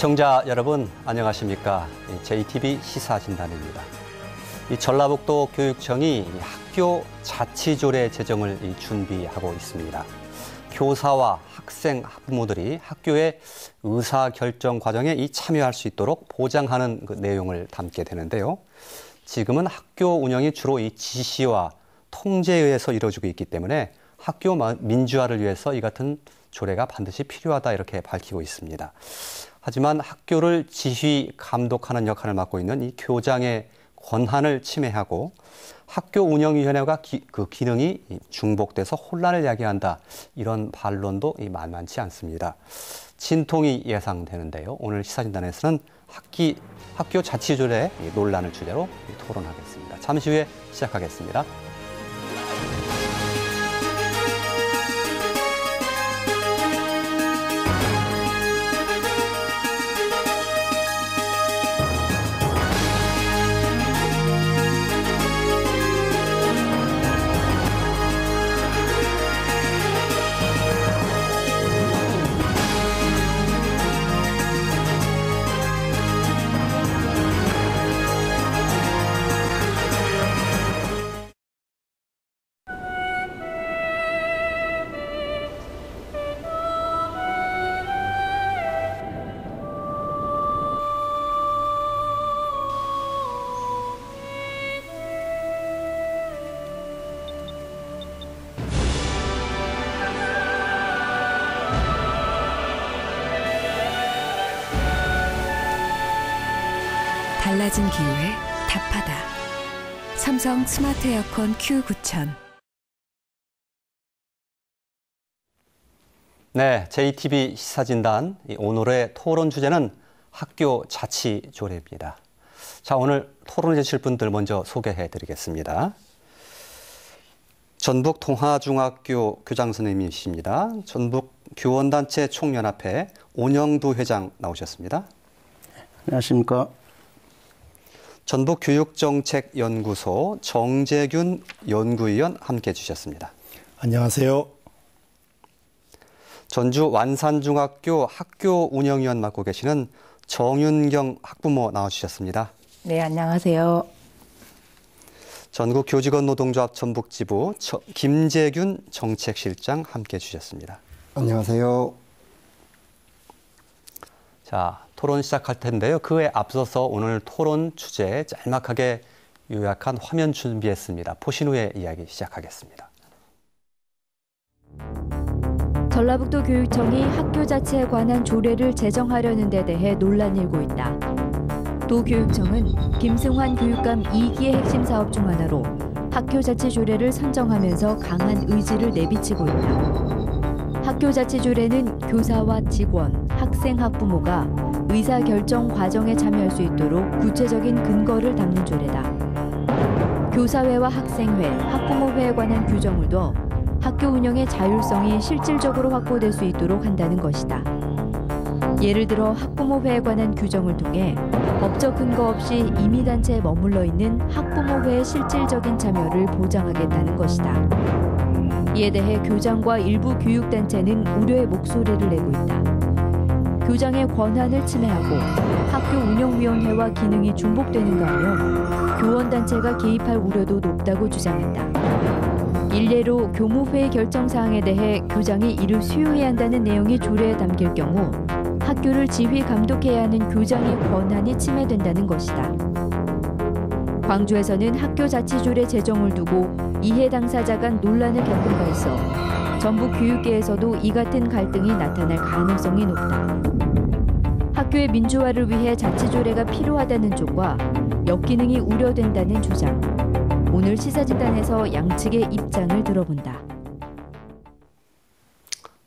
시청자 여러분 안녕하십니까? JTB 시사진단입니다. 전라북도 교육청이 학교 자치조례 제정을 준비하고 있습니다. 교사와 학생, 학부모들이 학교의 의사결정 과정에 참여할 수 있도록 보장하는 그 내용을 담게 되는데요. 지금은 학교 운영이 주로 지시와 통제에 의해서 이루어지고 있기 때문에 학교 민주화를 위해서 이 같은 조례가 반드시 필요하다 이렇게 밝히고 있습니다. 하지만 학교를 지휘, 감독하는 역할을 맡고 있는 이 교장의 권한을 침해하고 학교 운영위원회가 그 기능이 중복돼서 혼란을 야기한다. 이런 반론도 만만치 않습니다. 진통이 예상되는데요. 오늘 시사진단에서는 학교 자치조례 논란을 주제로 토론하겠습니다. 잠시 후에 시작하겠습니다. 달라진 기후에 답하다. 삼성 스마트 에어컨 Q9000. 네, JTB 시사진단 오늘의 토론 주제는 학교 자치조례입니다. 자, 오늘 토론해 주실 분들 먼저 소개해 드리겠습니다. 전북통하중학교 교장 선생님이십니다. 전북 교원단체 총연합회 온영두 회장 나오셨습니다. 안녕하십니까. 전북교육정책연구소 정재균 연구위원 함께해 주셨습니다. 안녕하세요. 전주 완산중학교 학교 운영위원 맡고 계시는 정윤경 학부모 나와주셨습니다. 네, 안녕하세요. 전국교직원노동조합 전북지부 김재균 정책실장 함께해 주셨습니다. 안녕하세요. 자, 토론 시작할 텐데요. 그에 앞서서 오늘 토론 주제 짤막하게 요약한 화면 준비했습니다. 보신 후에 이야기 시작하겠습니다. 전라북도 교육청이 학교 자치에 관한 조례를 제정하려는 데 대해 논란이 일고 있다. 도교육청은 김승환 교육감 2기의 핵심 사업 중 하나로 학교 자치 조례를 선정하면서 강한 의지를 내비치고 있다. 학교 자치 조례는 교사와 직원, 학생, 학부모가 의사결정 과정에 참여할 수 있도록 구체적인 근거를 담는 조례다. 교사회와 학생회, 학부모회에 관한 규정을 둬 학교 운영의 자율성이 실질적으로 확보될 수 있도록 한다는 것이다. 예를 들어 학부모회에 관한 규정을 통해 법적 근거 없이 임의단체에 머물러 있는 학부모회의 실질적인 참여를 보장하겠다는 것이다. 이에 대해 교장과 일부 교육단체는 우려의 목소리를 내고 있다. 교장의 권한을 침해하고 학교 운영위원회와 기능이 중복되는가 하며 교원단체가 개입할 우려도 높다고 주장했다. 일례로 교무회의 결정사항에 대해 교장이 이를 수용해야 한다는 내용이 조례에 담길 경우 학교를 지휘 감독해야 하는 교장의 권한이 침해된다는 것이다. 광주에서는 학교 자치조례 제정을 두고 이해 당사자 간 논란을 겪은 바 있어 전북 교육계에서도 이 같은 갈등이 나타날 가능성이 높다. 학교의 민주화를 위해 자치조례가 필요하다는 쪽과 역기능이 우려된다는 주장. 오늘 시사진단에서 양측의 입장을 들어본다.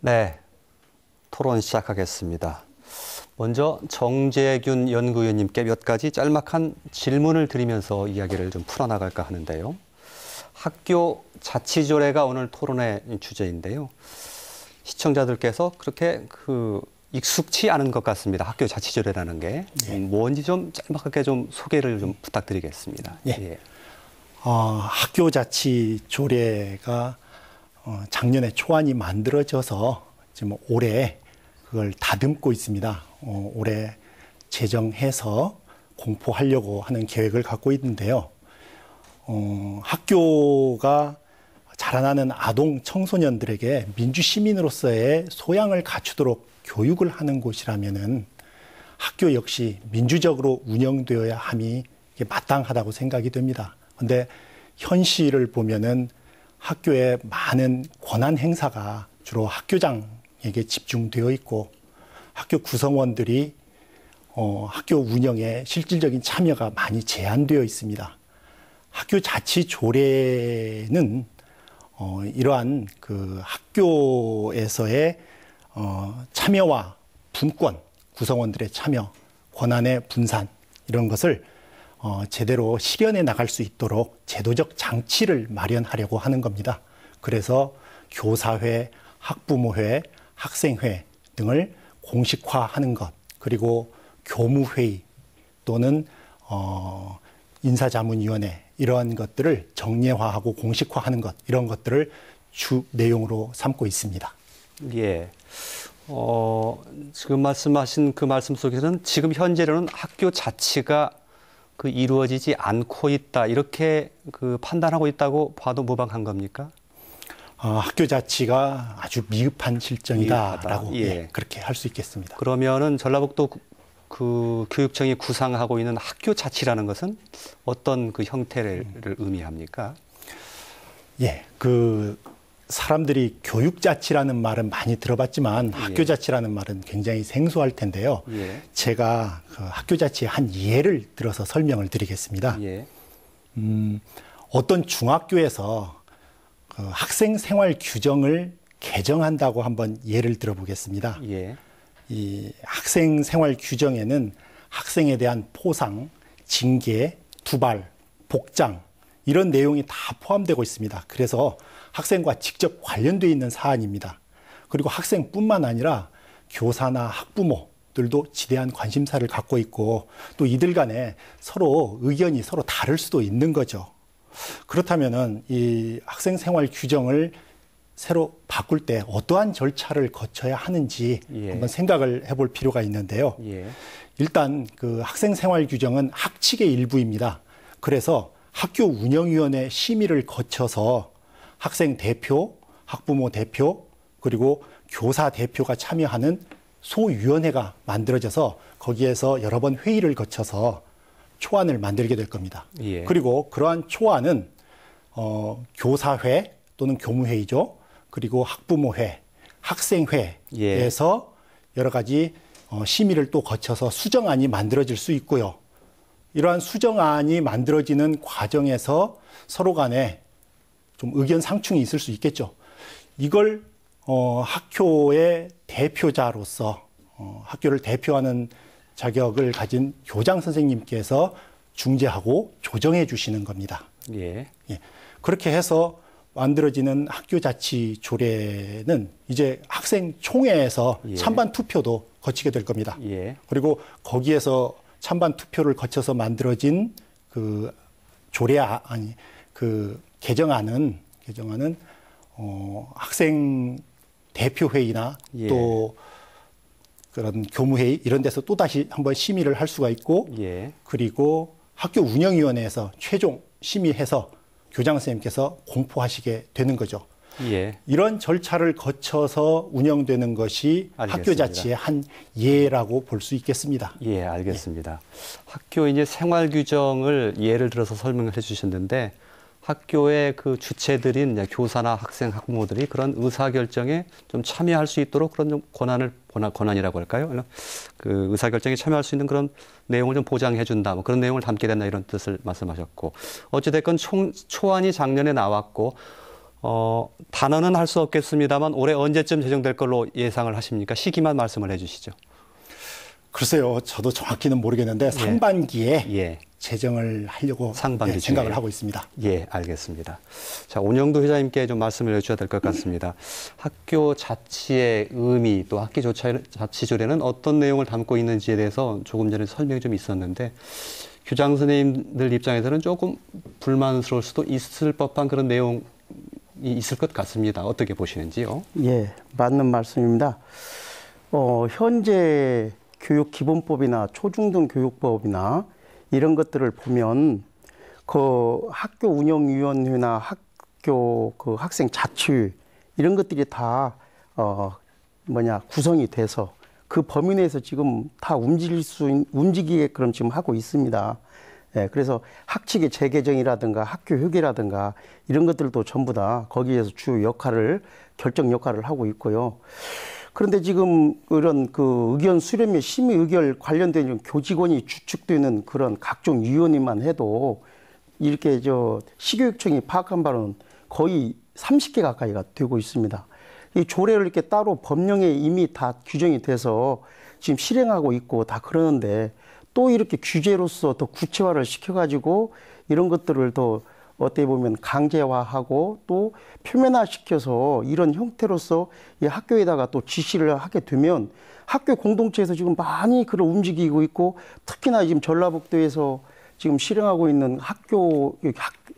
네, 토론 시작하겠습니다. 먼저 정재균 연구위원님께 몇 가지 짤막한 질문을 드리면서 이야기를 좀 풀어나갈까 하는데요. 학교 자치조례가 오늘 토론의 주제인데요. 시청자들께서 그렇게 익숙치 않은 것 같습니다. 학교 자치조례라는 게. 뭔지 좀 짤막하게 좀 소개를 좀 부탁드리겠습니다. 예. 학교 자치조례가 작년에 초안이 만들어져서 지금 올해 그걸 다듬고 있습니다. 올해 제정해서 공포하려고 하는 계획을 갖고 있는데요. 학교가 자라나는 아동 청소년들에게 민주 시민으로서의 소양을 갖추도록 교육을 하는 곳이라면은 학교 역시 민주적으로 운영되어야 함이 마땅하다고 생각이 됩니다. 그런데 현실을 보면은 학교의 많은 권한 행사가 주로 학교장에게 집중되어 있고 학교 구성원들이 학교 운영에 실질적인 참여가 많이 제한되어 있습니다. 학교 자치 조례는 이러한 그 학교에서의 참여와 분권, 구성원들의 참여, 권한의 분산 이런 것을 제대로 실현해 나갈 수 있도록 제도적 장치를 마련하려고 하는 겁니다. 그래서 교사회, 학부모회, 학생회 등을 공식화하는 것, 그리고 교무회의 또는 인사자문위원회 이러한 것들을 정례화하고 공식화하는 것, 이런 것들을 주 내용으로 삼고 있습니다. 예. 지금 말씀하신 그 말씀 속에서는 지금 현재로는 학교 자치가 이루어지지 않고 있다, 이렇게 판단하고 있다고 봐도 무방한 겁니까? 학교 자치가 아주 미흡한 실정이다라고 예. 그렇게 할 수 있겠습니다. 그러면은 전라북도 그 교육청이 구상하고 있는 학교 자치라는 것은 어떤 그 형태를 의미합니까? 예, 사람들이 교육 자치라는 말은 많이 들어봤지만 학교 자치라는 말은 굉장히 생소할 텐데요. 예. 제가 학교 자치의 한 예를 들어서 설명을 드리겠습니다. 예. 어떤 중학교에서 학생 생활 규정을 개정한다고 한번 예를 들어보겠습니다. 예. 이 학생 생활 규정에는 학생에 대한 포상, 징계, 두발, 복장 이런 내용이 다 포함되고 있습니다. 그래서 학생과 직접 관련되어 있는 사안입니다. 그리고 학생뿐만 아니라 교사나 학부모들도 지대한 관심사를 갖고 있고 또 이들 간에 서로 의견이 서로 다를 수도 있는 거죠. 그렇다면은 이 학생 생활 규정을 새로 바꿀 때 어떠한 절차를 거쳐야 하는지 한번 생각을 해볼 필요가 있는데요. 일단 그 학생 생활 규정은 학칙의 일부입니다. 그래서 학교 운영위원회 심의를 거쳐서 학생 대표, 학부모 대표, 그리고 교사 대표가 참여하는 소위원회가 만들어져서 거기에서 여러 번 회의를 거쳐서 초안을 만들게 될 겁니다. 그리고 그러한 초안은 교사회 또는 교무회의죠. 그리고 학부모회, 학생회에서 여러 가지 심의를 또 거쳐서 수정안이 만들어질 수 있고요. 이러한 수정안이 만들어지는 과정에서 서로 간에 좀 의견 상충이 있을 수 있겠죠. 이걸 학교의 대표자로서 학교를 대표하는 자격을 가진 교장 선생님께서 중재하고 조정해 주시는 겁니다. 그렇게 해서 만들어지는 학교자치 조례는 이제 학생총회에서 찬반 투표도 거치게 될 겁니다. 그리고 거기에서 찬반 투표를 거쳐서 만들어진 그 개정안은 학생 대표회의나 또 그런 교무회의 이런 데서 또 다시 한번 심의를 할 수가 있고 그리고 학교 운영위원회에서 최종 심의해서 교장 선생님께서 공포하시게 되는 거죠. 이런 절차를 거쳐서 운영되는 것이 알겠습니다. 학교 자치의 한 예라고 볼 수 있겠습니다. 알겠습니다. 학교 이제 생활 규정을 예를 들어서 설명을 해주셨는데 학교의 그 주체들인 교사나 학생, 학부모들이 그런 의사 결정에 좀 참여할 수 있도록 그런 좀 권한이라고 할까요? 그 의사 결정에 참여할 수 있는 그런 내용을 좀 보장해 준다, 뭐 그런 내용을 담게 된다 이런 뜻을 말씀하셨고 어찌됐건 초안이 작년에 나왔고 단어는 할 수 없겠습니다만 올해 언제쯤 제정될 걸로 예상을 하십니까? 시기만 말씀을 해주시죠. 글쎄요, 저도 정확히는 모르겠는데 상반기에 제정을 하려고 생각을 하고 있습니다. 알겠습니다. 자, 온영도 회장님께 좀 말씀을 해주셔야 될 것 같습니다. 학교 자치의 의미 또 학교 자치 조례는 어떤 내용을 담고 있는지에 대해서 조금 전에 설명이 좀 있었는데 교장 선생님들 입장에서는 조금 불만스러울 수도 있을 법한 그런 내용이 있을 것 같습니다. 어떻게 보시는지요? 맞는 말씀입니다. 현재 교육기본법이나 초중등교육법이나 이런 것들을 보면 그 학교 운영위원회나 학교 그 학생 자치위 이런 것들이 다 구성이 돼서 그 범위 내에서 지금 다 움직이게끔 지금 하고 있습니다. 예, 그래서 학칙의 재개정이라든가 학교 휴계라든가 이런 것들도 전부 다 거기에서 결정 역할을 하고 있고요. 그런데 지금 그런 그 의견 수렴 및 심의 의결 관련된 교직원이 주축되는 그런 각종 위원회만 해도 이렇게 시교육청이 파악한 바로는 거의 30개 가까이가 되고 있습니다. 이 조례를 이렇게 따로 법령에 이미 다 규정이 돼서 지금 실행하고 있고 다 그러는데 또 이렇게 규제로서 더 구체화를 시켜가지고 이런 것들을 더 어떻게 보면 강제화하고 또 표면화시켜서 이런 형태로서 이 학교에다가 또 지시를 하게 되면 학교 공동체에서 지금 많이 그걸 움직이고 있고 특히나 지금 전라북도에서 지금 실행하고 있는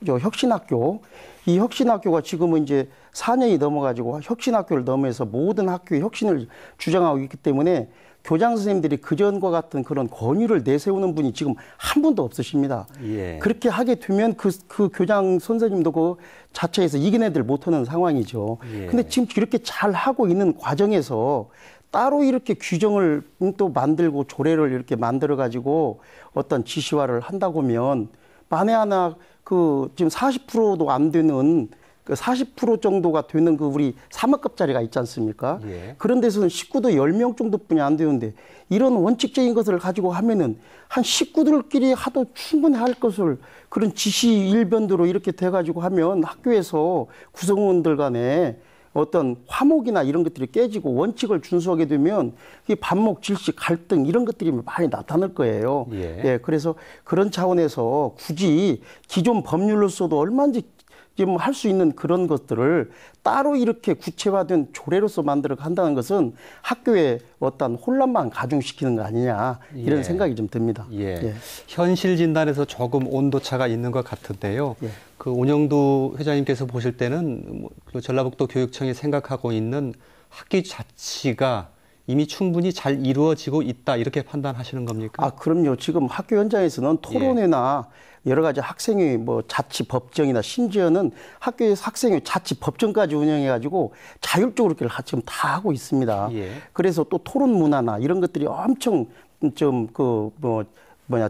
혁신학교 이 혁신학교가 지금은 이제 4년이 넘어가지고 혁신학교를 넘어서 모든 학교의 혁신을 주장하고 있기 때문에 교장 선생님들이 그전과 같은 그런 권위를 내세우는 분이 지금 한 분도 없으십니다. 예. 그렇게 하게 되면 그 교장 선생님도 그 자체에서 이겨내들 못하는 상황이죠. 예. 근데 지금 이렇게 잘 하고 있는 과정에서 따로 이렇게 규정을 또 만들고 조례를 이렇게 만들어 가지고 어떤 지시화를 한다고 하면 만에 하나 그 지금 40%도 안 되는 그 40% 정도가 되는 그 우리 사학급짜리가 있지 않습니까? 예. 그런 데서는 식구도 10명 정도뿐이 안 되는데 이런 원칙적인 것을 가지고 하면은 한 식구들끼리 하도 충분히 할 것을 그런 지시 일변도로 이렇게 돼가지고 하면 학교에서 구성원들 간에 어떤 화목이나 이런 것들이 깨지고 원칙을 준수하게 되면 이 반목, 질식, 갈등 이런 것들이 많이 나타날 거예요. 예. 예, 그래서 그런 차원에서 굳이 기존 법률로서도 얼마든지 지금 할 수 있는 그런 것들을 따로 이렇게 구체화된 조례로서 만들어 간다는 것은 학교에 어떤 혼란만 가중시키는 거 아니냐 이런 예. 생각이 좀 듭니다. 예. 예. 현실 진단에서 조금 온도차가 있는 것 같은데요. 예. 그 온영두 회장님께서 보실 때는 그 전라북도 교육청이 생각하고 있는 학기 자치가 이미 충분히 잘 이루어지고 있다 이렇게 판단하시는 겁니까? 아, 그럼요. 지금 학교 현장에서는 토론회나 여러 가지 학생회 자치 법정이나 심지어는 학교에서 학생회 자치 법정까지 운영해가지고 자율적으로 이렇게 지금 다 하고 있습니다. 예. 그래서 또 토론 문화나 이런 것들이 엄청 좀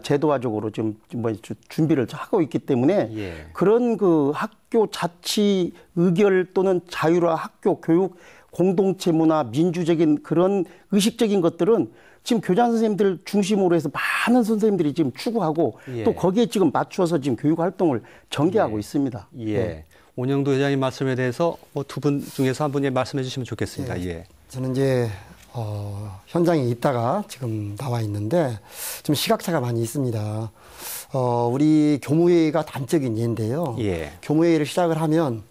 제도화적으로 좀 준비를 하고 있기 때문에 예. 그런 그 학교 자치 의결 또는 자율화 학교 교육 공동체 문화 민주적인 그런 의식적인 것들은 지금 교장 선생님들 중심으로 해서 많은 선생님들이 지금 추구하고 예. 또 거기에 지금 맞추어서 지금 교육 활동을 전개하고 예. 있습니다. 예. 온영두 회장님 말씀에 대해서 두 분 중에서 한 분이 말씀해 주시면 좋겠습니다. 예. 저는 이제 현장에 있다가 지금 나와 있는데 좀 시각차가 많이 있습니다. 우리 교무회의가 단적인 예인데요. 예. 교무회의를 시작을 하면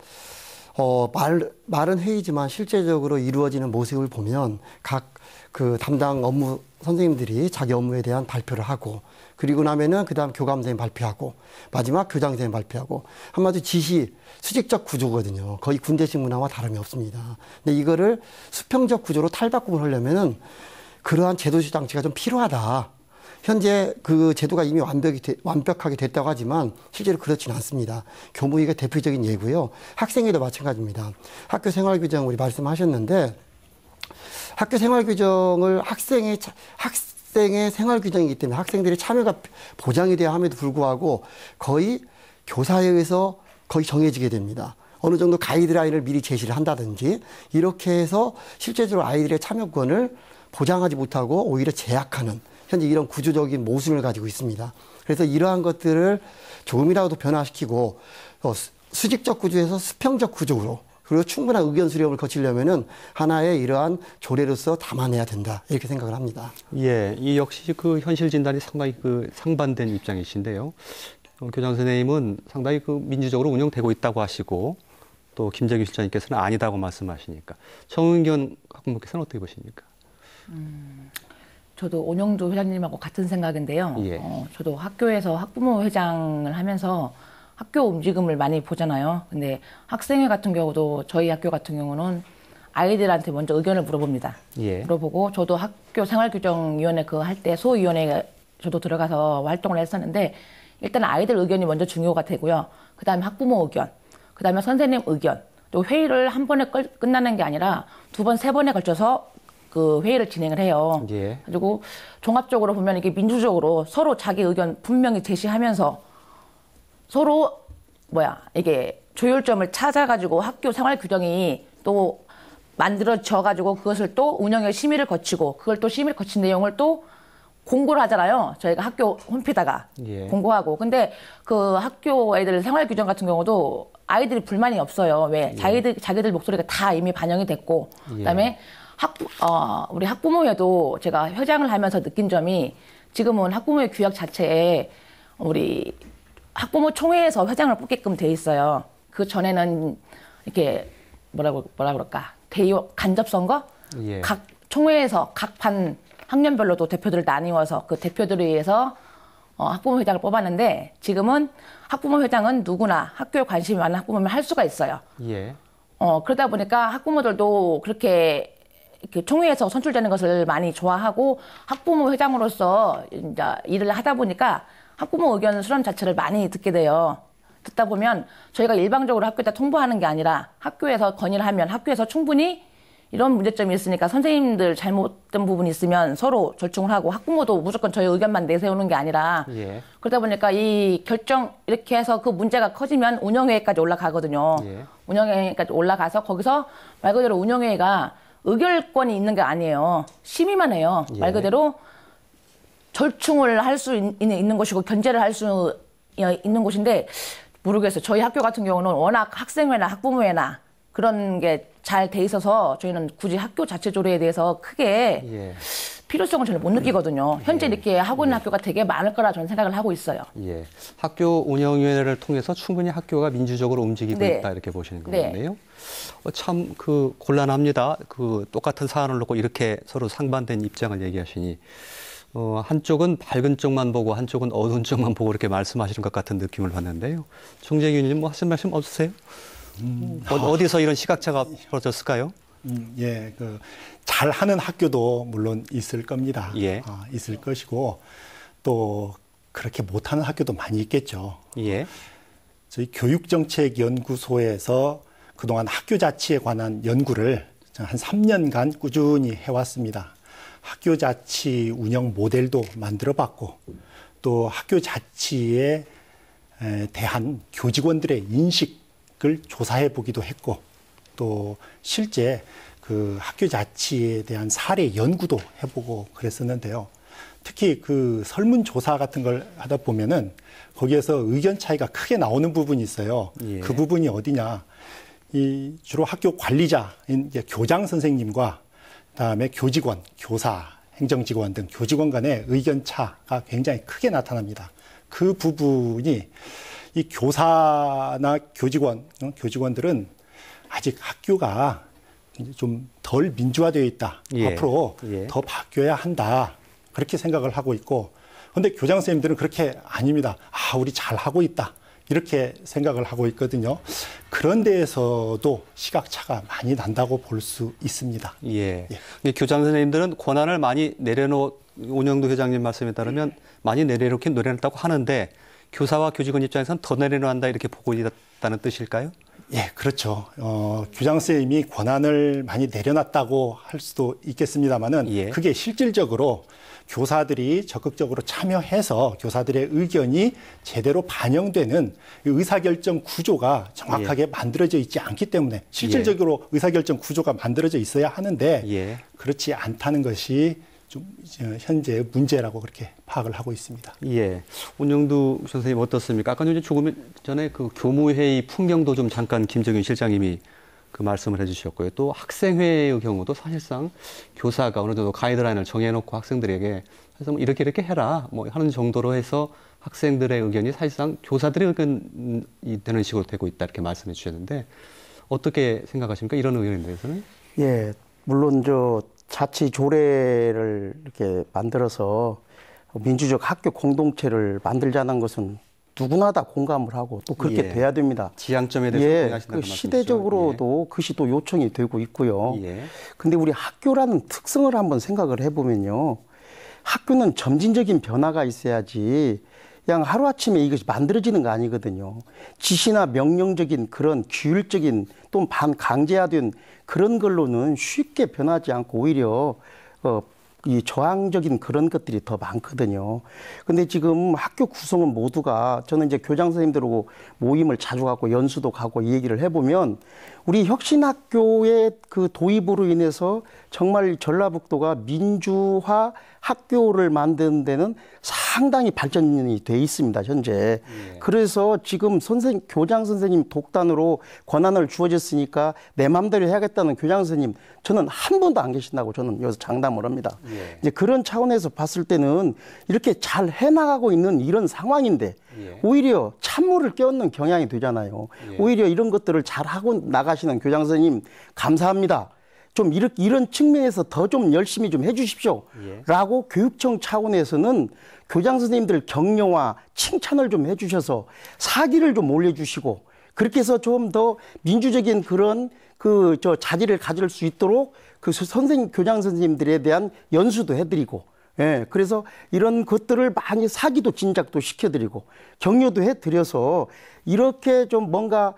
말은 회의지만 실제적으로 이루어지는 모습을 보면 각 그 담당 업무 선생님들이 자기 업무에 대한 발표를 하고 그리고 나면은 그다음 교감 선생님 발표하고 마지막 교장 선생님 발표하고 한마디로 지시 수직적 구조거든요. 거의 군대식 문화와 다름이 없습니다. 근데 이거를 수평적 구조로 탈바꿈을 하려면은 그러한 제도적 장치가 좀 필요하다. 현재 그 제도가 이미 완벽하게 됐다고 하지만 실제로 그렇지는 않습니다. 교무위가 대표적인 예고요. 학생회도 마찬가지입니다. 학교 생활 규정 우리 말씀하셨는데 학교 생활 규정을 학생의 생활 규정이기 때문에 학생들의 참여가 보장이 돼야 함에도 불구하고 거의 교사에 의해서 거의 정해지게 됩니다. 어느 정도 가이드라인을 미리 제시를 한다든지 이렇게 해서 실제적으로 아이들의 참여권을 보장하지 못하고 오히려 제약하는 현재 이런 구조적인 모순을 가지고 있습니다. 그래서 이러한 것들을 조금이라도 변화시키고 수직적 구조에서 수평적 구조로 그리고 충분한 의견 수렴을 거치려면은 하나의 이러한 조례로서 담아내야 된다 이렇게 생각을 합니다. 예, 이 역시 그 현실 진단이 상당히 그 상반된 입장이신데요. 교장 선생님은 상당히 그 민주적으로 운영되고 있다고 하시고 또 김재규 실장님께서는 아니다고 말씀하시니까 정은견 학부모께서는 어떻게 보십니까? 저도 온영두 회장님하고 같은 생각인데요. 예. 저도 학교에서 학부모 회장을 하면서 학교 움직임을 많이 보잖아요. 근데 학생회 같은 경우도 저희 학교 같은 경우는 아이들한테 먼저 의견을 물어봅니다. 예. 물어보고 저도 학교 생활규정위원회 그 할 때 소위원회 저도 들어가서 활동을 했었는데 일단 아이들 의견이 먼저 중요가 되고요. 그다음에 학부모 의견, 그다음에 선생님 의견, 또 회의를 한 번에 끝나는 게 아니라 2번, 3번에 걸쳐서 그 회의를 진행을 해요. 예. 그리고 종합적으로 보면 이게 민주적으로 서로 자기 의견 분명히 제시하면서 서로 이게 조율점을 찾아가지고 학교 생활 규정이 또 만들어져가지고 그것을 또 운영의 심의를 거치고 그걸 또 심의를 거친 내용을 또 공고를 하잖아요. 저희가 학교 홈페이지다가 예. 공고하고. 근데 그 학교 애들 생활 규정 같은 경우도 아이들이 불만이 없어요. 왜? 자기들 목소리가 다 이미 반영이 됐고. 그다음에 우리 학부모회도 제가 회장을 하면서 느낀 점이 지금은 학부모회 규약 자체에 우리 학부모 총회에서 회장을 뽑게끔 돼 있어요. 그 전에는 이렇게 뭐라 그럴까? 간접 선거? 예. 각 총회에서 각 반 학년별로도 대표들을 나뉘어서 그 대표들에 의해서 학부모 회장을 뽑았는데 지금은 학부모 회장은 누구나 학교에 관심이 많은 학부모면 할 수가 있어요. 예. 그러다 보니까 학부모들도 그렇게 총회에서 선출되는 것을 많이 좋아하고 학부모 회장으로서 이제 일을 하다 보니까 학부모 의견 수렴 자체를 많이 듣게 돼요. 듣다 보면 저희가 일방적으로 학교에다 통보하는 게 아니라 학교에서 건의를 하면 학교에서 충분히 이런 문제점이 있으니까 선생님들 잘못된 부분이 있으면 서로 절충을 하고 학부모도 무조건 저희 의견만 내세우는 게 아니라 예. 그러다 보니까 이 결정 이렇게 해서 그 문제가 커지면 운영회의까지 올라가거든요. 예. 운영회의까지 올라가서 거기서 말 그대로 운영회의가 의결권이 있는 게 아니에요. 심의만 해요. 예. 말 그대로 절충을 할 수 있는 곳이고 견제를 할 수 있는 곳인데 모르겠어요. 저희 학교 같은 경우는 워낙 학생회나 학부모회나 그런 게 잘 돼 있어서 저희는 굳이 학교 자체 조례에 대해서 크게 예. 필요성을 저는 못 느끼거든요. 현재 이렇게 하고 있는 학교가 되게 많을 거라 저는 생각을 하고 있어요. 예. 학교 운영위원회를 통해서 충분히 학교가 민주적으로 움직이고 네. 있다 이렇게 보시는 네. 거네요. 참 곤란합니다. 똑같은 사안을 놓고 이렇게 서로 상반된 입장을 얘기하시니 한쪽은 밝은 쪽만 보고 한쪽은 어두운 쪽만 보고 이렇게 말씀하시는 것 같은 느낌을 받는데요. 총재위원님 하신 말씀 없으세요? 어디서 이런 시각차가 벌어졌을까요? 예, 잘하는 학교도 물론 있을 겁니다. 예. 있을 것이고 또 그렇게 못하는 학교도 많이 있겠죠. 예. 저희 교육정책연구소에서 그동안 학교 자치에 관한 연구를 한 3년간 꾸준히 해왔습니다. 학교 자치 운영 모델도 만들어봤고 또 학교 자치에 대한 교직원들의 인식을 조사해 보기도 했고 또 실제 그 학교 자치에 대한 사례 연구도 해보고 그랬었는데요. 특히 그 설문조사 같은 걸 하다 보면은 거기에서 의견 차이가 크게 나오는 부분이 있어요. 예. 그 부분이 어디냐? 주로 학교 관리자인 이제 교장 선생님과 그다음에 교직원, 교사, 행정직원 등 교직원 간의 의견 차가 굉장히 크게 나타납니다. 그 부분이 이 교사나 교직원들은 아직 학교가 좀 덜 민주화되어 있다. 예. 앞으로 예. 더 바뀌어야 한다. 그렇게 생각을 하고 있고, 근데 교장 선생님들은 그렇게 아닙니다. 우리 잘 하고 있다. 이렇게 생각을 하고 있거든요. 그런 데에서도 시각차가 많이 난다고 볼 수 있습니다. 예. 예. 교장 선생님들은 권한을 많이 오영도 회장님 말씀에 따르면 많이 내려놓긴 내려놨다고 하는데 교사와 교직원 입장에서는 더 내려놓는다 이렇게 보고 있다는 뜻일까요? 예, 그렇죠. 교장 선생님이 권한을 많이 내려놨다고 할 수도 있겠습니다만은 예. 그게 실질적으로 교사들이 적극적으로 참여해서 교사들의 의견이 제대로 반영되는 의사결정 구조가 정확하게 만들어져 있지 않기 때문에 실질적으로 의사결정 구조가 만들어져 있어야 하는데 예. 그렇지 않다는 것이 좀 현재 문제라고 그렇게 파악을 하고 있습니다. 예. 운영도 선생님 어떻습니까? 아까 조금 전에 그 교무회의 풍경도 좀 잠깐 김정윤 실장님이 그 말씀을 해주셨고요. 또 학생회의 경우도 사실상 교사가 어느 정도 가이드라인을 정해놓고 학생들에게 사실 뭐 이렇게 해라 뭐 하는 정도로 해서 학생들의 의견이 사실상 교사들의 의견이 되는 식으로 되고 있다 이렇게 말씀해 주셨는데 어떻게 생각하십니까? 이런 의견에 대해서는? 예, 물론 자치 조례를 이렇게 만들어서 민주적 학교 공동체를 만들자는 것은 누구나 다 공감을 하고 또 그렇게 예. 돼야 됩니다. 지향점에 대해서 예, 고민하신다는 그 말씀이시죠? 시대적으로도 그것이 또 요청이 되고 있고요. 예. 근데 우리 학교라는 특성을 한번 생각을 해보면요. 학교는 점진적인 변화가 있어야지 그냥 하루아침에 이것이 만들어지는 거 아니거든요. 지시나 명령적인 그런 규율적인 또 반강제화된 그런 걸로는 쉽게 변하지 않고 오히려 이 저항적인 그런 것들이 더 많거든요. 근데 지금 학교 구성원 모두가 저는 이제 교장 선생님들하고 모임을 자주 가고 연수도 가고 이 얘기를 해보면 우리 혁신학교의 그 도입으로 인해서 정말 전라북도가 민주화 학교를 만드는 데는 상당히 발전이 돼 있습니다, 현재. 그래서 지금 교장 선생님 독단으로 권한을 주어졌으니까 내 맘대로 해야겠다는 교장 선생님 저는 한 분도 안 계신다고 저는 여기서 장담을 합니다. 이제 그런 차원에서 봤을 때는 이렇게 잘 해나가고 있는 이런 상황인데 오히려 찬물을 끼얹는 경향이 되잖아요. 오히려 이런 것들을 잘 하고 나가시는 교장 선생님 감사합니다. 좀 이런 측면에서 더 좀 열심히 좀 해주십시오. 라고 교육청 차원에서는 교장 선생님들 격려와 칭찬을 좀 해주셔서 사기를 좀 올려주시고 그렇게 해서 좀 더 민주적인 그런 자질을 가질 수 있도록 교장 선생님들에 대한 연수도 해드리고 예, 그래서 이런 것들을 많이 사기도 진작도 시켜드리고 격려도 해드려서 이렇게 좀 뭔가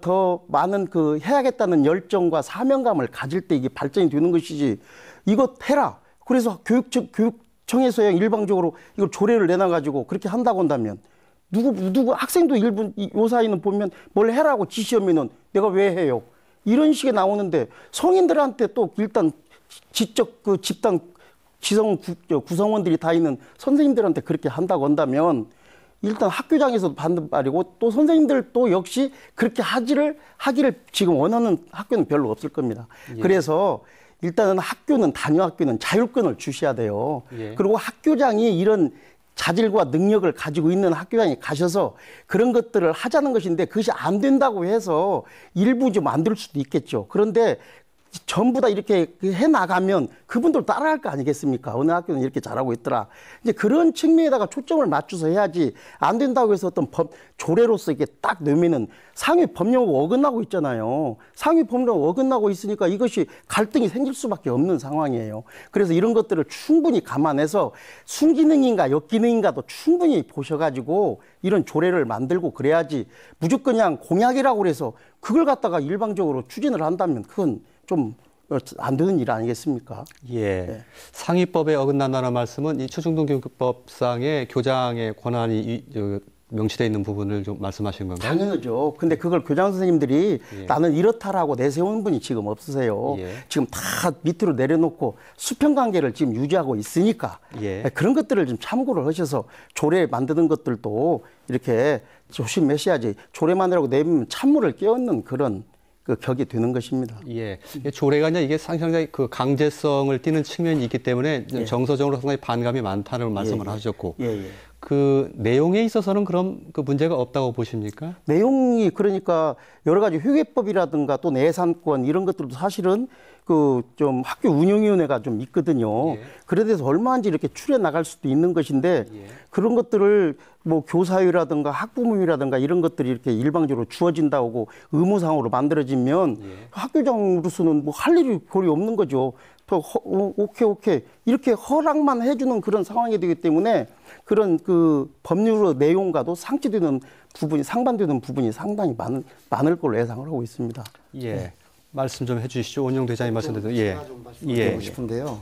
더 많은 해야겠다는 열정과 사명감을 가질 때 이게 발전이 되는 것이지 이거 해라. 그래서 교육청에서 일방적으로 이걸 조례를 내놔가지고 그렇게 한다고 한다면 누구 학생도 요 사이는 보면 뭘 해라고 지시하면은 내가 왜 해요? 이런 식의 나오는데 성인들한테 또 일단 지적 집단 구성원들이 다 있는 선생님들한테 그렇게 한다고 한다면 일단 학교장에서도 받는 말이고 또 선생님들도 역시 그렇게 하기를 지금 원하는 학교는 별로 없을 겁니다. 그래서 일단은 단위학교는 자율권을 주셔야 돼요. 그리고 학교장이 이런 자질과 능력을 가지고 있는 학교장이 가셔서 그런 것들을 하자는 것인데 그것이 안 된다고 해서 일부 좀 만들 수도 있겠죠. 그런데 전부 다 이렇게 해나가면 그분들 따라할 거 아니겠습니까? 어느 학교는 이렇게 잘하고 있더라. 이제 그런 측면에다가 초점을 맞춰서 해야지 안 된다고 해서 어떤 조례로서 이렇게 딱 넣으면은 상위 법령하고 어긋나고 있잖아요. 상위 법령하고 어긋나고 있으니까 이것이 갈등이 생길 수밖에 없는 상황이에요. 그래서 이런 것들을 충분히 감안해서 순기능인가 역기능인가도 충분히 보셔가지고 이런 조례를 만들고 그래야지 무조건 그냥 공약이라고 그래서 그걸 갖다가 일방적으로 추진을 한다면 그건 좀 안 되는 일 아니겠습니까? 예. 상위법에 어긋난다는 말씀은 이 초중등교육법상의 교장의 권한이 명시되어 있는 부분을 좀 말씀하시는 건가요? 당연하죠. 근데 그걸 교장 선생님들이 나는 이렇다라고 내세우는 분이 지금 없으세요. 지금 다 밑으로 내려놓고 수평 관계를 지금 유지하고 있으니까 그런 것들을 좀 참고를 하셔서 조례 만드는 것들도 이렇게 조심하셔야지 조례만이라고 내면 찬물을 끼얹는 그런 격이 되는 것입니다. 예. 조례가 이게 상당히 강제성을 띠는 측면이 있기 때문에 정서적으로 상당히 반감이 많다는 말씀을 하셨고 그 내용에 있어서는 그럼 그 문제가 없다고 보십니까? 내용이 그러니까 여러 가지 회계법이라든가 또 예산권 이런 것들도 사실은 좀 학교 운영위원회가 좀 있거든요. 그래 대해서 얼마인지 이렇게 추려 나갈 수도 있는 것인데 그런 것들을 뭐 교사위라든가 학부모위라든가 이런 것들이 이렇게 일방적으로 주어진다고 의무상으로 만들어지면 학교장으로서는 뭐 할 일이 거의 없는 거죠. 오케이 이렇게 허락만 해주는 그런 상황이 되기 때문에 그런 법률의 내용과도 상반되는 부분이 상당히 많을 걸로 예상을 하고 있습니다. 예. 말씀 좀 해주시죠. 원영 대장님 말씀대로. 제가 좀 말씀드리고 싶은데요.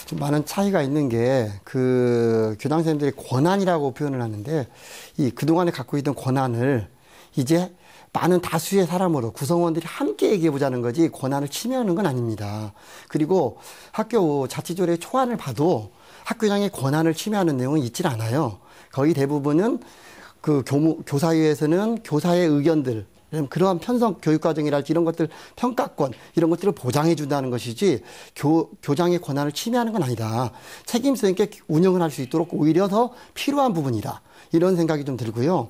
좀 많은 차이가 있는 게 교장 선생님들이 권한이라고 표현을 하는데 이 그동안에 갖고 있던 권한을 이제 많은 다수의 사람으로 구성원들이 함께 얘기해 보자는 거지 권한을 침해하는 건 아닙니다. 그리고 학교 자치조례 초안을 봐도 학교장의 권한을 침해하는 내용은 있질 않아요. 거의 대부분은 교사위에서는 교사의 의견들 그러한 편성 교육과정이랄지 이런 것들 평가권 이런 것들을 보장해 준다는 것이지 교장의 권한을 침해하는 건 아니다. 책임성 있게 운영을 할 수 있도록 오히려 더 필요한 부분이다. 이런 생각이 좀 들고요.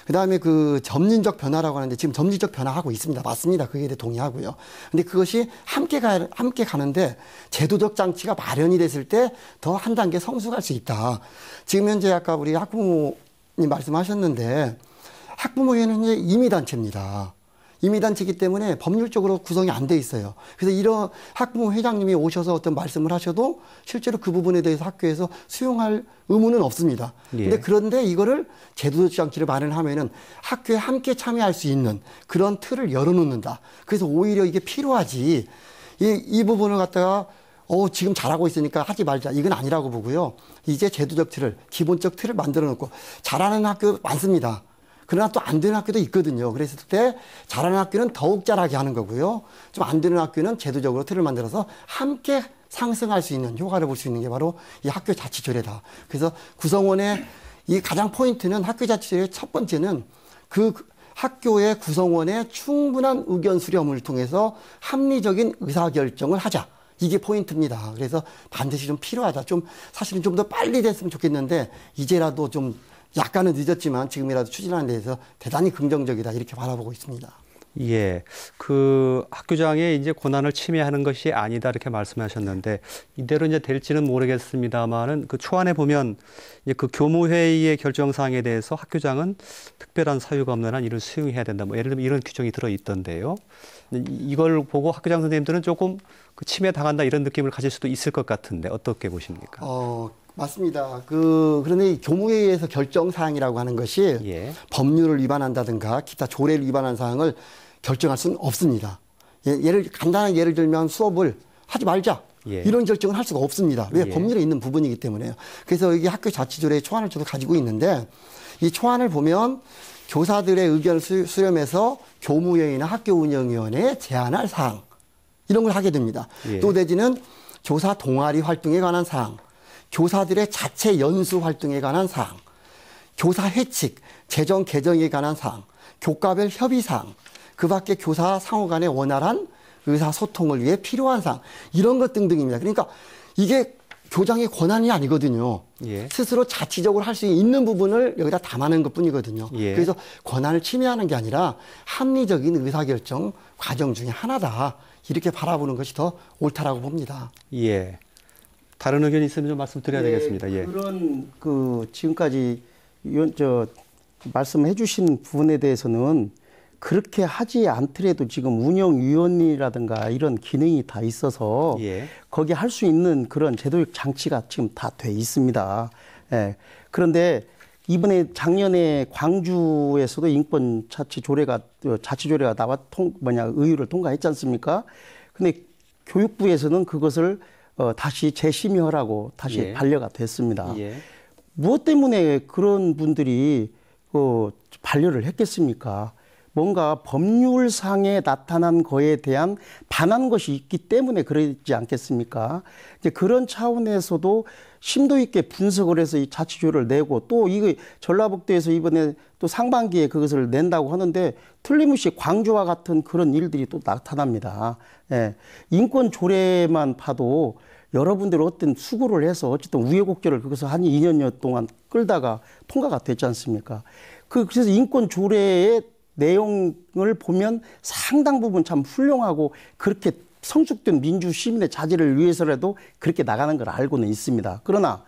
그다음에 점진적 변화라고 하는데 지금 점진적 변화하고 있습니다. 맞습니다. 그에 대해 동의하고요. 근데 그것이 함께 가는데 제도적 장치가 마련이 됐을 때 더 한 단계 성숙할 수 있다. 지금 현재 아까 우리 학부모 말씀하셨는데 학부모회는 이제 임의단체입니다. 임의단체이기 때문에 법률적으로 구성이 안 돼 있어요. 그래서 이런 학부모 회장님이 오셔서 어떤 말씀을 하셔도 실제로 그 부분에 대해서 학교에서 수용할 의무는 없습니다. 그런데 이거를 제도적 장치를 마련하면은 학교에 함께 참여할 수 있는 그런 틀을 열어놓는다. 그래서 오히려 이게 필요하지. 이 부분을 갖다가 지금 잘하고 있으니까 하지 말자. 이건 아니라고 보고요. 이제 제도적 틀을, 기본적 틀을 만들어 놓고 잘하는 학교 많습니다. 그러나 또 안 되는 학교도 있거든요. 그랬을 때 잘하는 학교는 더욱 잘하게 하는 거고요. 좀 안 되는 학교는 제도적으로 틀을 만들어서 함께 상승할 수 있는, 효과를 볼 수 있는 게 바로 이 학교 자치조례다. 그래서 구성원의 이 가장 포인트는 학교 자치조례의 첫 번째는 그 학교의 구성원의 충분한 의견 수렴을 통해서 합리적인 의사결정을 하자. 이게 포인트입니다. 그래서 반드시 좀 필요하다. 사실은 좀 더 빨리 됐으면 좋겠는데 이제라도 좀 약간은 늦었지만 지금이라도 추진하는 데에서 대단히 긍정적이다. 이렇게 바라보고 있습니다. 예. 그 학교장의 이제 권한을 침해하는 것이 아니다. 이렇게 말씀하셨는데 이대로 이제 될지는 모르겠습니다만은 그 초안에 보면 이제 그 교무회의의 결정사항에 대해서 학교장은 특별한 사유가 없는 한 이를 수용해야 된다. 뭐 예를 들면 이런 규정이 들어 있던데요. 이걸 보고 학교장 선생님들은 조금 그 침해 당한다 이런 느낌을 가질 수도 있을 것 같은데 어떻게 보십니까? 맞습니다. 그런데 이 교무회의에서 결정사항이라고 하는 것이 법률을 위반한다든가 기타 조례를 위반한 사항을 결정할 수는 없습니다. 간단한 예를 들면 수업을 하지 말자. 이런 결정을 할 수가 없습니다. 왜? 법률에 있는 부분이기 때문에요. 그래서 여기 학교 자치조례의 초안을 저도 가지고 있는데 이 초안을 보면 교사들의 의견을 수렴해서 교무회의나 학교운영위원회에 제안할 사항 이런 걸 하게 됩니다. 또 내지는 교사 동아리 활동에 관한 사항, 교사들의 자체 연수 활동에 관한 사항, 교사 회칙, 재정 개정에 관한 사항, 교과별 협의 사항, 그 밖에 교사 상호 간의 원활한 의사소통을 위해 필요한 사항 이런 것 등등입니다. 그러니까 이게 교장의 권한이 아니거든요. 스스로 자치적으로 할 수 있는 부분을 여기다 담아낸 것뿐이거든요. 그래서 권한을 침해하는 게 아니라 합리적인 의사결정 과정 중에 하나다. 이렇게 바라보는 것이 더 옳다라고 봅니다. 다른 의견이 있으면 좀 말씀드려야 되겠습니다. 그런 지금까지 말씀해 주신 부분에 대해서는 그렇게 하지 않더라도 지금 운영위원이라든가 이런 기능이 다 있어서 거기 할 수 있는 그런 제도적 장치가 지금 다 돼 있습니다. 그런데 이번에 작년에 광주에서도 인권 자치조례가 의율을 통과했지 않습니까? 근데 교육부에서는 그것을 다시 재심의하라고 다시 반려가 됐습니다. 무엇 때문에 그런 분들이 반려를 했겠습니까? 뭔가 법률상에 나타난 거에 대한 반한 것이 있기 때문에 그러지 않겠습니까? 이제 그런 차원에서도 심도 있게 분석을 해서 이 자치조례를 내고 또 이거 전라북도에서 이번에 또 상반기에 그것을 낸다고 하는데 틀림없이 광주와 같은 그런 일들이 또 나타납니다. 인권조례만 봐도 여러분들 어떤 수고를 해서 어쨌든 우여곡절을 그것을 한 2년여 동안 끌다가 통과가 됐지 않습니까? 그래서 인권조례의 내용을 보면 상당 부분 참 훌륭하고 그렇게 성숙된 민주 시민의 자질을 위해서라도 그렇게 나가는 걸 알고는 있습니다. 그러나